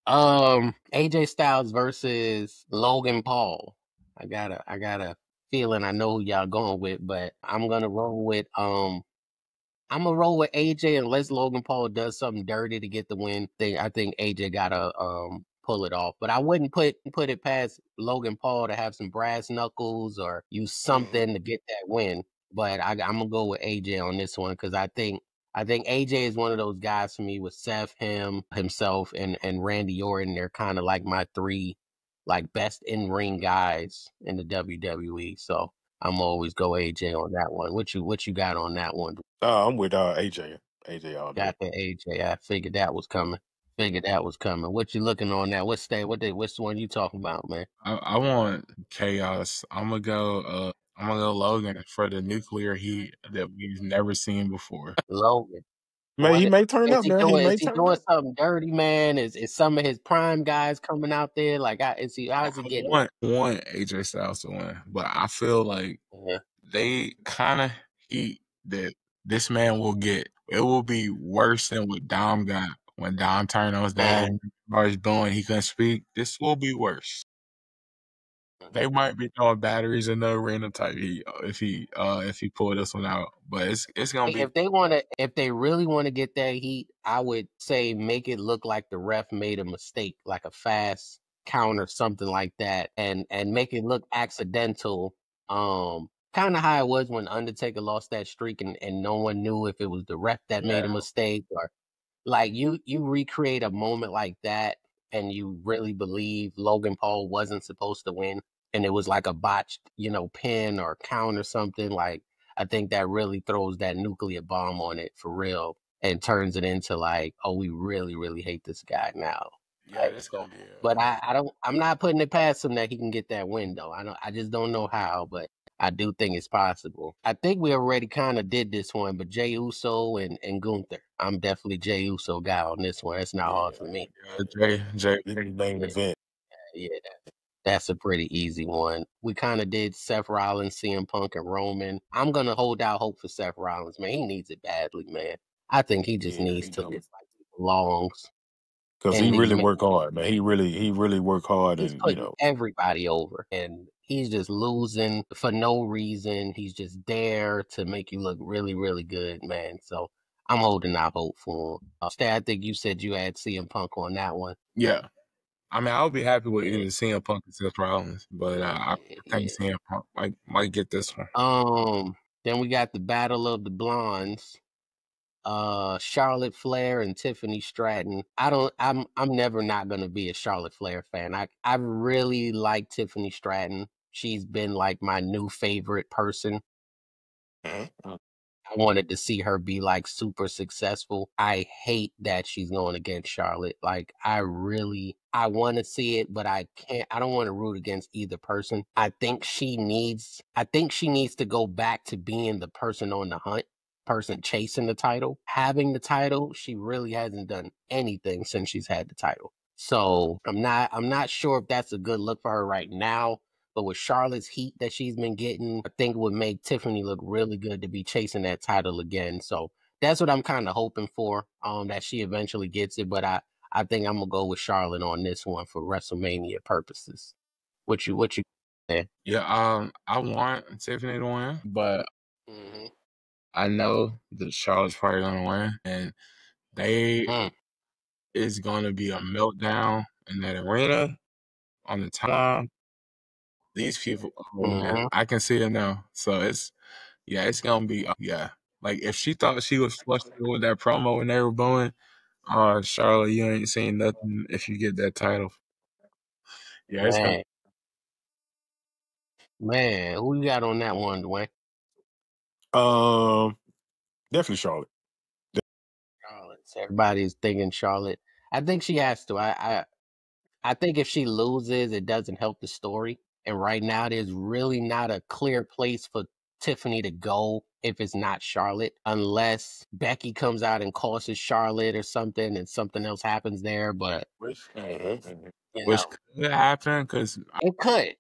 S1: AJ Styles versus Logan Paul. I got a feeling I know who y'all going with, but I'm gonna roll with AJ unless Logan Paul does something dirty to get the win. I think AJ gotta pull it off. But I wouldn't put it past Logan Paul to have some brass knuckles or use something to get that win. But I'm gonna go with AJ on this one because I think AJ is one of those guys for me with Seth, himself, and Randy Orton. They're kind of like my three like best in ring guys in the WWE. So I'm always go AJ on that one. What you got on that one?
S4: I'm with AJ. AJ all day.
S1: Got the AJ. I figured that was coming. What you looking on now? What's the one you talking about, man?
S2: I want chaos. I'm gonna go. I'm gonna go Logan for the nuclear heat that we've never seen before.
S1: Logan.
S4: Man, he may turn up now. He
S1: Is
S4: may
S1: he
S4: turn
S1: doing
S4: up.
S1: something dirty, man? Is some of his prime guys coming out there? Like, how's he getting?
S2: Want AJ Styles to win, but I feel like they kind of heat that this man will get. It will be worse than what Dom got when Dom turned on his dad and was booing. He couldn't speak. This will be worse. They might be throwing batteries in the arena type heat if he pull this one out, but it's gonna be.
S1: If they really want to get that heat, I would say make it look like the ref made a mistake, like a fast count or something like that, and make it look accidental. Kind of how it was when Undertaker lost that streak, and no one knew if it was the ref that made a mistake or like you recreate a moment like that, and you really believe Logan Paul wasn't supposed to win, and it was like a botched, pin or count or something. Like I think that really throws that nuclear bomb on it for real, and turns it into like, oh, we really, really hate this guy now.
S2: Yeah, it's gonna be.
S1: But I'm not putting it past him that he can get that win though. I just don't know how, but I do think it's possible. I think we already kind of did this one, but Jey Uso and Gunther. I'm definitely Jey Uso guy on this one. It's not hard for me.
S2: Jay,
S4: main event.
S1: Yeah, that's a pretty easy one. We kind of did Seth Rollins, CM Punk, and Roman. I'm gonna hold out hope for Seth Rollins, man. He needs it badly, man. I think he just needs to look like he belongs.
S4: Because he really work hard, man. He really work hard,
S1: he's
S4: and
S1: putting everybody over, and he's just losing for no reason. He's just there to make you look really, really good, man. So I'm holding out hope for him. Stan, I think you said you had CM Punk on that one.
S2: Yeah. I mean, I would be happy with either CM Punk or Seth Rollins, but I think CM Punk might get this one.
S1: Then we got the Battle of the Blondes. Charlotte Flair and Tiffany Stratton. I'm never not gonna be a Charlotte Flair fan. I really like Tiffany Stratton. She's been like my new favorite person. I wanted to see her be like super successful. I hate that she's going against Charlotte. Like I want to see it, but I can't. I don't want to root against either person. I think she needs to go back to being the person on the hunt, person chasing the title. Having the title, she really hasn't done anything since she's had the title. So I'm not sure if that's a good look for her right now. But with Charlotte's heat that she's been getting, I think it would make Tiffany look really good to be chasing that title again. So that's what I'm kind of hoping for, that she eventually gets it. But I think I'm gonna go with Charlotte on this one for WrestleMania purposes. What you say?
S2: Yeah, I want Tiffany to win, but I know that Charlotte's probably gonna win, and it's gonna be a meltdown in that arena on the time. These people, man, I can see it now. So it's gonna be Like if she thought she was flustered with that promo when they were booing, Charlotte, you ain't seen nothing if you get that title. Yeah, it's gonna.
S1: Man, who you got on that one, Dwayne?
S4: Definitely Charlotte.
S1: Charlotte. Everybody's thinking Charlotte. I think she has to. I think if she loses, it doesn't help the story. And right now, there's really not a clear place for Tiffany to go if it's not Charlotte, unless Becky comes out and causes Charlotte or something and something else happens there. But
S2: Which could happen because
S1: it could.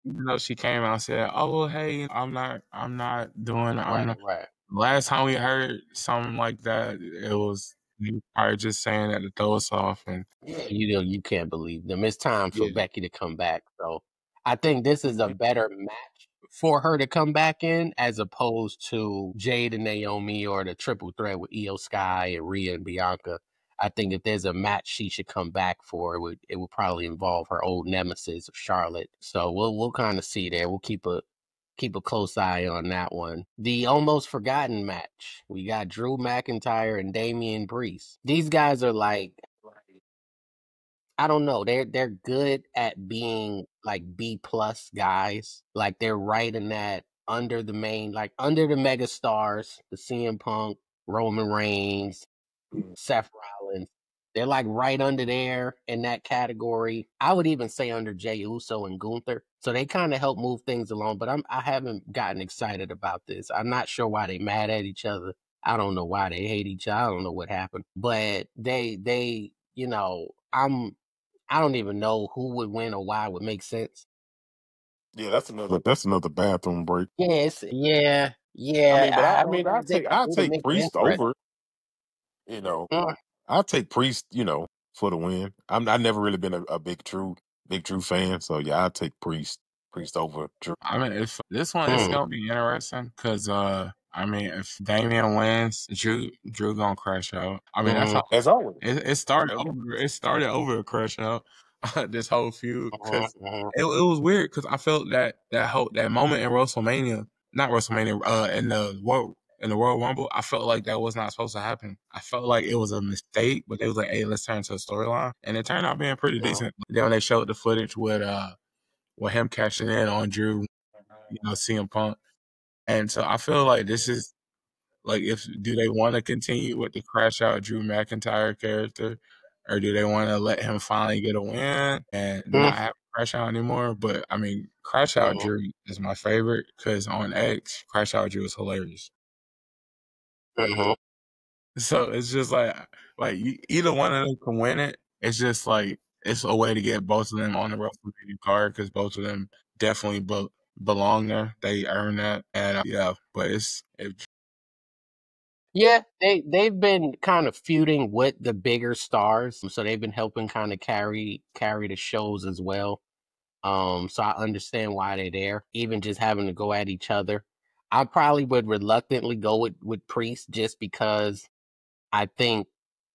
S2: Even though she came out and said, "Oh well, hey, I'm not doing.
S1: Right.
S2: Last time we heard something like that, it was you probably just saying that to throw us off. And
S1: you can't believe them. It's time for Becky to come back. So I think this is a better match for her to come back in as opposed to Jade and Naomi or the triple threat with Io Sky and Rhea and Bianca. I think if there's a match she should come back for, it would probably involve her old nemesis of Charlotte. So we'll kind of see there. We'll keep a close eye on that one. The almost forgotten match. We got Drew McIntyre and Damian Priest. These guys are like, I don't know. They're good at being like B plus guys. Like they're right in that under the mega stars, the CM Punk, Roman Reigns, Seth Rollins. They're like right under there in that category. I would even say under Jey Uso and Gunther. So they kind of help move things along. But I haven't gotten excited about this. I'm not sure why they mad at each other. I don't know why they hate each other. I don't know what happened. But they I don't even know who would win or why it would make sense.
S4: Yeah, that's another bathroom break.
S1: Yes, yeah.
S4: I'll take Priest over. I'll take Priest, for the win. I've never really been a big Drew fan, so yeah, I'll take Priest over Drew.
S2: I mean, if this one is gonna be interesting because if Damian wins, Drew gonna crash out. I mean, that's how,
S4: as always.
S2: It started over a crash out. This whole feud because it was weird because I felt that moment in WrestleMania, not WrestleMania, in the Royal Rumble, I felt like that was not supposed to happen. I felt like it was a mistake, but they was like, "Hey, let's turn to a storyline," and it turned out being pretty decent. Then when they showed the footage with him cashing in on Drew, CM Punk, and so I feel like this is like, do they want to continue with the crash out Drew McIntyre character, or do they want to let him finally get a win and not have Crash Out anymore, but I mean, Crash Out Drew is my favorite because on X, Crash Out Drew is hilarious. So it's just like either one of them can win it. It's just like it's a way to get both of them on the WrestleMania card because both of them definitely belong there. They earn that, and yeah. But
S1: Yeah, they've been kind of feuding with the bigger stars, so they've been helping kind of carry the shows as well. So I understand why they're there, even just having to go at each other. I probably would reluctantly go with Priest just because I think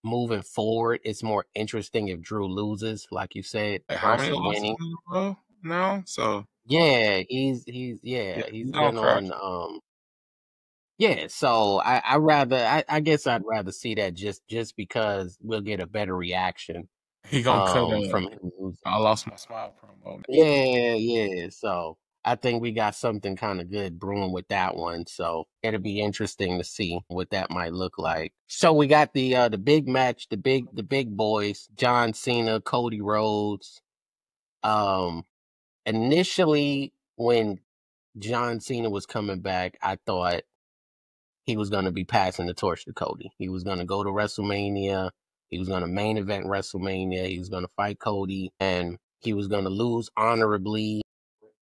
S1: moving forward it's more interesting if Drew loses, like you said,
S2: how many
S1: versus
S2: losses
S1: winning.
S2: in a row now? So
S1: Yeah, he's
S2: yeah,
S1: he's
S2: don't
S1: been
S2: crash.
S1: on yeah, so I guess I'd rather see that just because we'll get a better reaction
S2: He gonna cut
S1: from him losing.
S2: I lost my smile promo.
S1: Yeah. So I think we got something kind of good brewing with that one. So it'll be interesting to see what that might look like. So we got the big match, the big boys, John Cena, Cody Rhodes. Um Initially when John Cena was coming back, I thought he was going to be passing the torch to Cody. He was going to go to WrestleMania. He was going to main event WrestleMania. He was going to fight Cody and he was going to lose honorably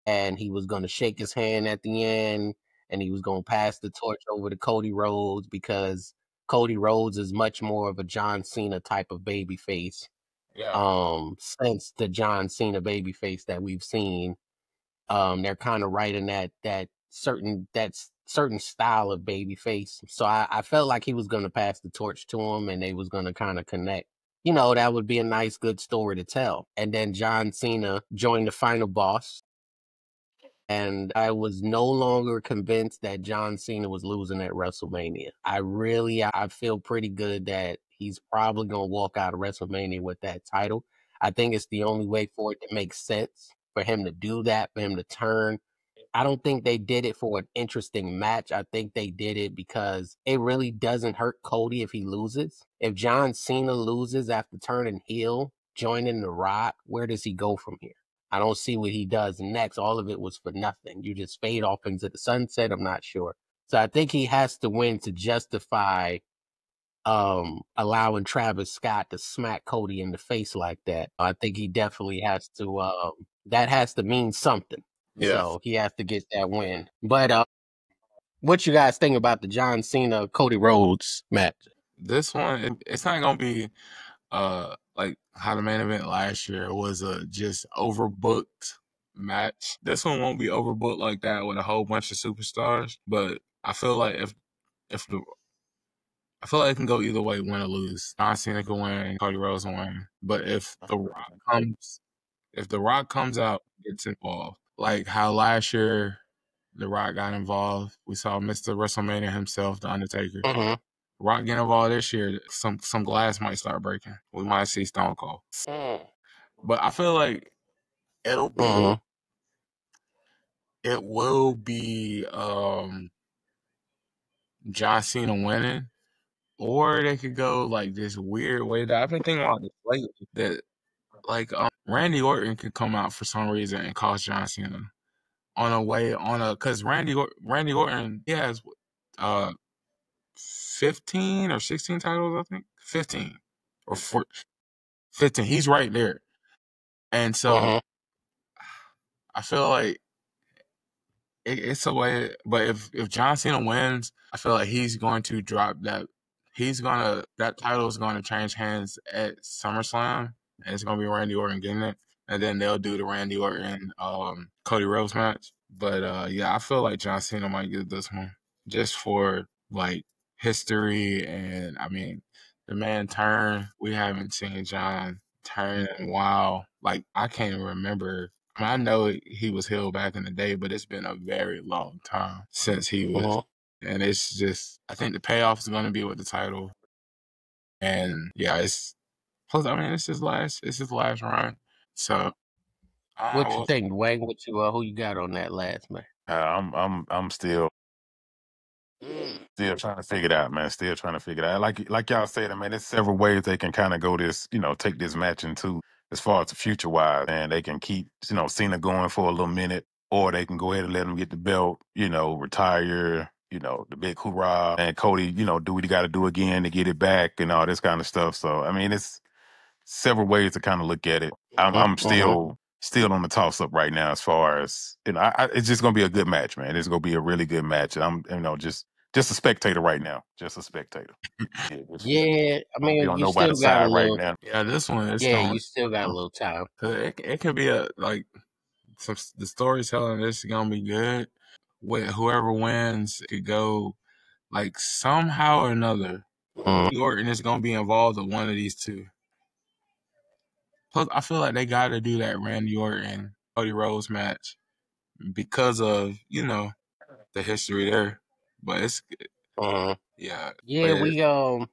S1: and he was going to shake his hand at the end and he was going to pass the torch over to Cody Rhodes because Cody Rhodes is much more of a John Cena type of babyface.
S2: Yeah.
S1: Since the John Cena babyface that we've seen, they're kind of right in that certain style of baby face. So I felt like he was going to pass the torch to him and they was going to kind of connect. You know, that would be a nice, good story to tell. And then John Cena joined the final boss. And I was no longer convinced that John Cena was losing at WrestleMania. I feel pretty good that he's probably going to walk out of WrestleMania with that title. I think it's the only way for it to make sense for him to do that, for him to turn. I don't think they did it for an interesting match. I think they did it because it really doesn't hurt Cody if he loses. If John Cena loses after turning heel, joining The Rock, where does he go from here? I don't see what he does next. All of it was for nothing. You just fade off into the sunset. I'm not sure. So I think he has to win to justify allowing Travis Scott to smack Cody in the face like that. I think he definitely has to that has to mean something.
S2: Yeah.
S1: So he has to get that win. But what you guys think about the John Cena Cody Rhodes match?
S2: This one, it's not gonna be like how the main event last year was a just overbooked match. This one won't be overbooked like that with a whole bunch of superstars. But I feel like I feel like it can go either way, win or lose. John Cena can win, Cody Rhodes can win. But if The Rock comes out, gets involved, like how last year The Rock got involved, we saw Mr. WrestleMania himself, The Undertaker.
S1: Mm-hmm.
S2: Rock getting involved this year, some glass might start breaking. We might see Stone Cold. But I feel like it'll be it will be John Cena winning, or they could go like this weird way that I've been thinking about this lately. That like Randy Orton could come out for some reason and cost John Cena because Randy Orton he has 15 or 16 titles, I think 15 or 15. He's right there, and so I feel like it's a way. But if John Cena wins, I feel like he's going to drop that. That title is going to change hands at SummerSlam, and it's going to be Randy Orton getting it, and then they'll do the Randy Orton Cody Rhodes match. But yeah, I feel like John Cena might get this one just for like history, and I mean the man turn. We haven't seen John turn in a while. Like I can't even remember. I know he was heel back in the day, but it's been a very long time since he was. And it's just, I think the payoff is going to be with the title. And yeah, plus, I mean, it's his last run. So,
S1: What you think, Wayne? Who you got on that last man?
S4: I'm still trying to figure it out, man. Still trying to figure it out. Like y'all said, I mean, there's several ways they can kind of go take this match into as far as the future wise, and they can keep, Cena going for a little minute, or they can go ahead and let him get the belt, retire, the big hoorah, and Cody, do what he got to do again to get it back and all this kind of stuff. So, I mean, it's several ways to kind of look at it. I'm still on the toss up right now as far as, it's just going to be a good match, man. It's going to be a really good match. And I'm, just a spectator right now. Just a spectator.
S1: Yeah, I mean,
S4: be on
S1: you
S4: nobody's
S1: still got a
S4: side right
S1: little.
S4: now.
S2: Yeah, this one is
S1: Yeah,
S2: going.
S1: you still got a little time.
S2: It could be the storytelling. This is gonna be good. With whoever wins, it could go like somehow or another. Orton is gonna be involved in one of these two. Plus, I feel like they got to do that Randy Orton Cody Rhodes match because of the history there. But it's yeah,
S1: Yeah,
S2: good going.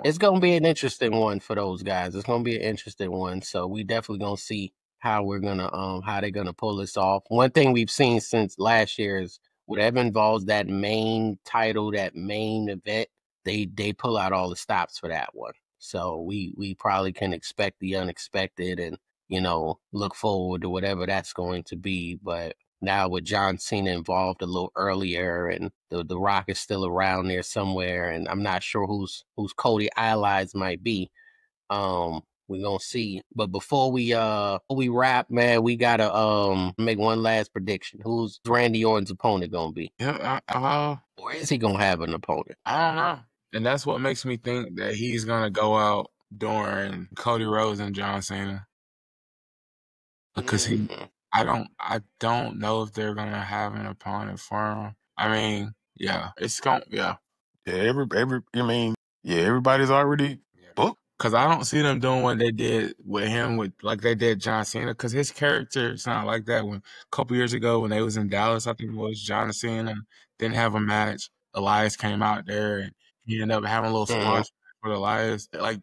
S1: it's gonna be an interesting one for those guys. It's gonna be an interesting one. So we definitely gonna see how we're gonna how they're gonna pull this off. One thing we've seen since last year is whatever involves that main title, that main event, they pull out all the stops for that one. So we probably can expect the unexpected and look forward to whatever that's going to be. But now with John Cena involved a little earlier, and the Rock is still around there somewhere, and I'm not sure who's Cody allies might be. We're gonna see. But before we wrap, man, we gotta make one last prediction. Who's Randy Orton's opponent gonna be?
S2: Yeah,
S1: Or is he gonna have an opponent?
S2: I don't know. And that's what makes me think that he's gonna go out during Cody Rhodes and John Cena. Because I don't know if they're gonna have an opponent for him. I mean, yeah, it's gonna
S4: Yeah, everybody's already booked.
S2: Because I don't see them doing what they did with him, like they did John Cena. Because his character is not like that. When a couple years ago, when they was in Dallas, I think it was John Cena didn't have a match. Elias came out there and he ended up having a little squash with Elias. Like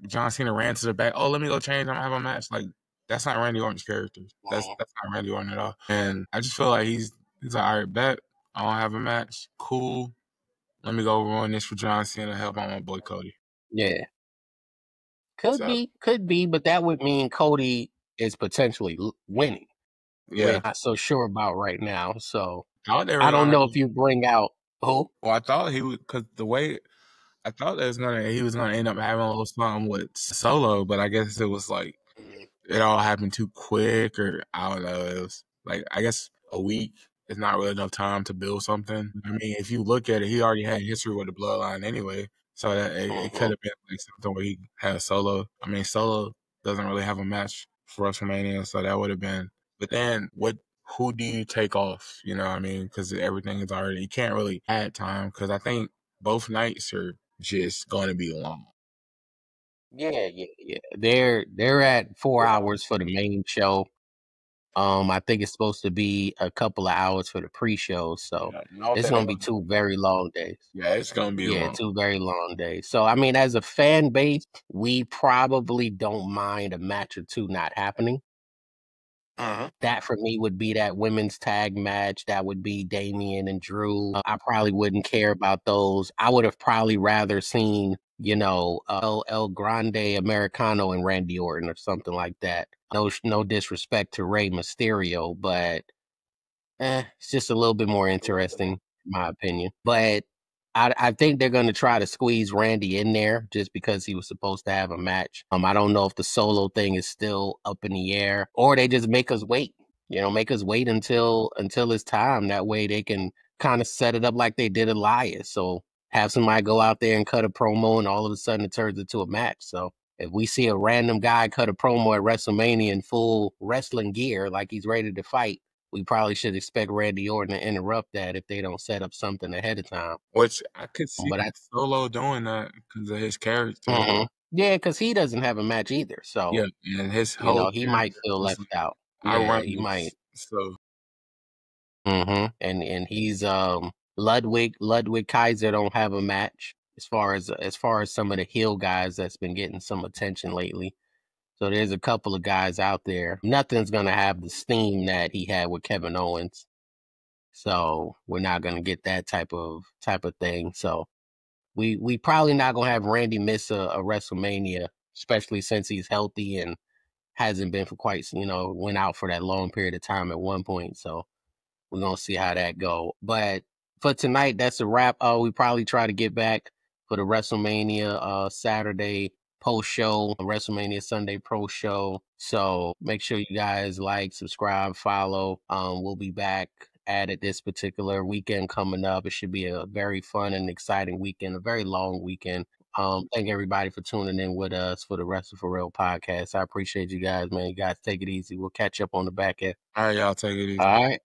S2: John Cena ran to the back. Oh, let me go change. I'm gonna have a match. Like that's not Randy Orton's character. That's not Randy Orton at all. And I just feel like he's like, all right, bet I don't have a match. Cool. Let me go run this for John Cena. Help out my boy Cody.
S1: Yeah. Could be, but that would mean Cody is potentially winning.
S2: Yeah.
S1: We're not so sure about right now. So
S2: I
S1: don't know if you bring out who.
S2: Well, I thought he would, because the way I thought he was gonna end up having a little something with Solo, but I guess it was like it all happened too quick, or I don't know. It was like I guess a week is not really enough time to build something. I mean, if you look at it, he already had history with the bloodline anyway. So that it could have been like something where he had Solo. I mean, Solo doesn't really have a match for WrestleMania, so that would have been. But then, who do you take off? You know what I mean? Because everything is already. You can't really add time because I think both nights are just going to be long.
S1: Yeah. They're at 4 hours for the main show. I think it's supposed to be a couple of hours for the pre-show, so it's gonna be 2 very long days.
S2: Yeah, it's gonna be long.
S1: 2 very long days. So I mean, as a fan base, we probably don't mind a match or 2 not happening. That for me would be that women's tag match. That would be Damian and Drew. I probably wouldn't care about those. I would have probably rather seen, El Grande Americano and Randy Orton or something like that. No disrespect to Rey Mysterio, but it's just a little bit more interesting, in my opinion. But I think they're going to try to squeeze Randy in there just because he was supposed to have a match. I don't know if the Solo thing is still up in the air, or they just make us wait. Make us wait until it's time. That way they can kind of set it up like they did Elias. So have somebody go out there and cut a promo, and all of a sudden it turns into a match. So if we see a random guy cut a promo at WrestleMania in full wrestling gear, like he's ready to fight, we probably should expect Randy Orton to interrupt that if they don't set up something ahead of time.
S2: Which I could see Solo doing that because of his character.
S1: Yeah, because he doesn't have a match either. So
S2: yeah, and his whole
S1: he might feel left out. He might.
S2: So.
S1: And he's Ludwig Kaiser don't have a match as far as some of the heel guys that's been getting some attention lately. So there's a couple of guys out there. Nothing's gonna have the steam that he had with Kevin Owens. So we're not gonna get that type of thing. So we probably not gonna have Randy miss a WrestleMania, especially since he's healthy and hasn't been for quite, went out for that long period of time at one point. So we're going to see how that go. But for tonight, that's a wrap. We probably try to get back for the WrestleMania Saturday post show, WrestleMania Sunday pro show. So make sure you guys like, subscribe, follow. We'll be back at it this particular weekend coming up. It should be a very fun and exciting weekend, a very long weekend. Thank everybody for tuning in with us for the Wrestle for Real podcast. I appreciate you guys, man. You guys take it easy. We'll catch up on the back end.
S2: All right, y'all take it easy.
S1: All right.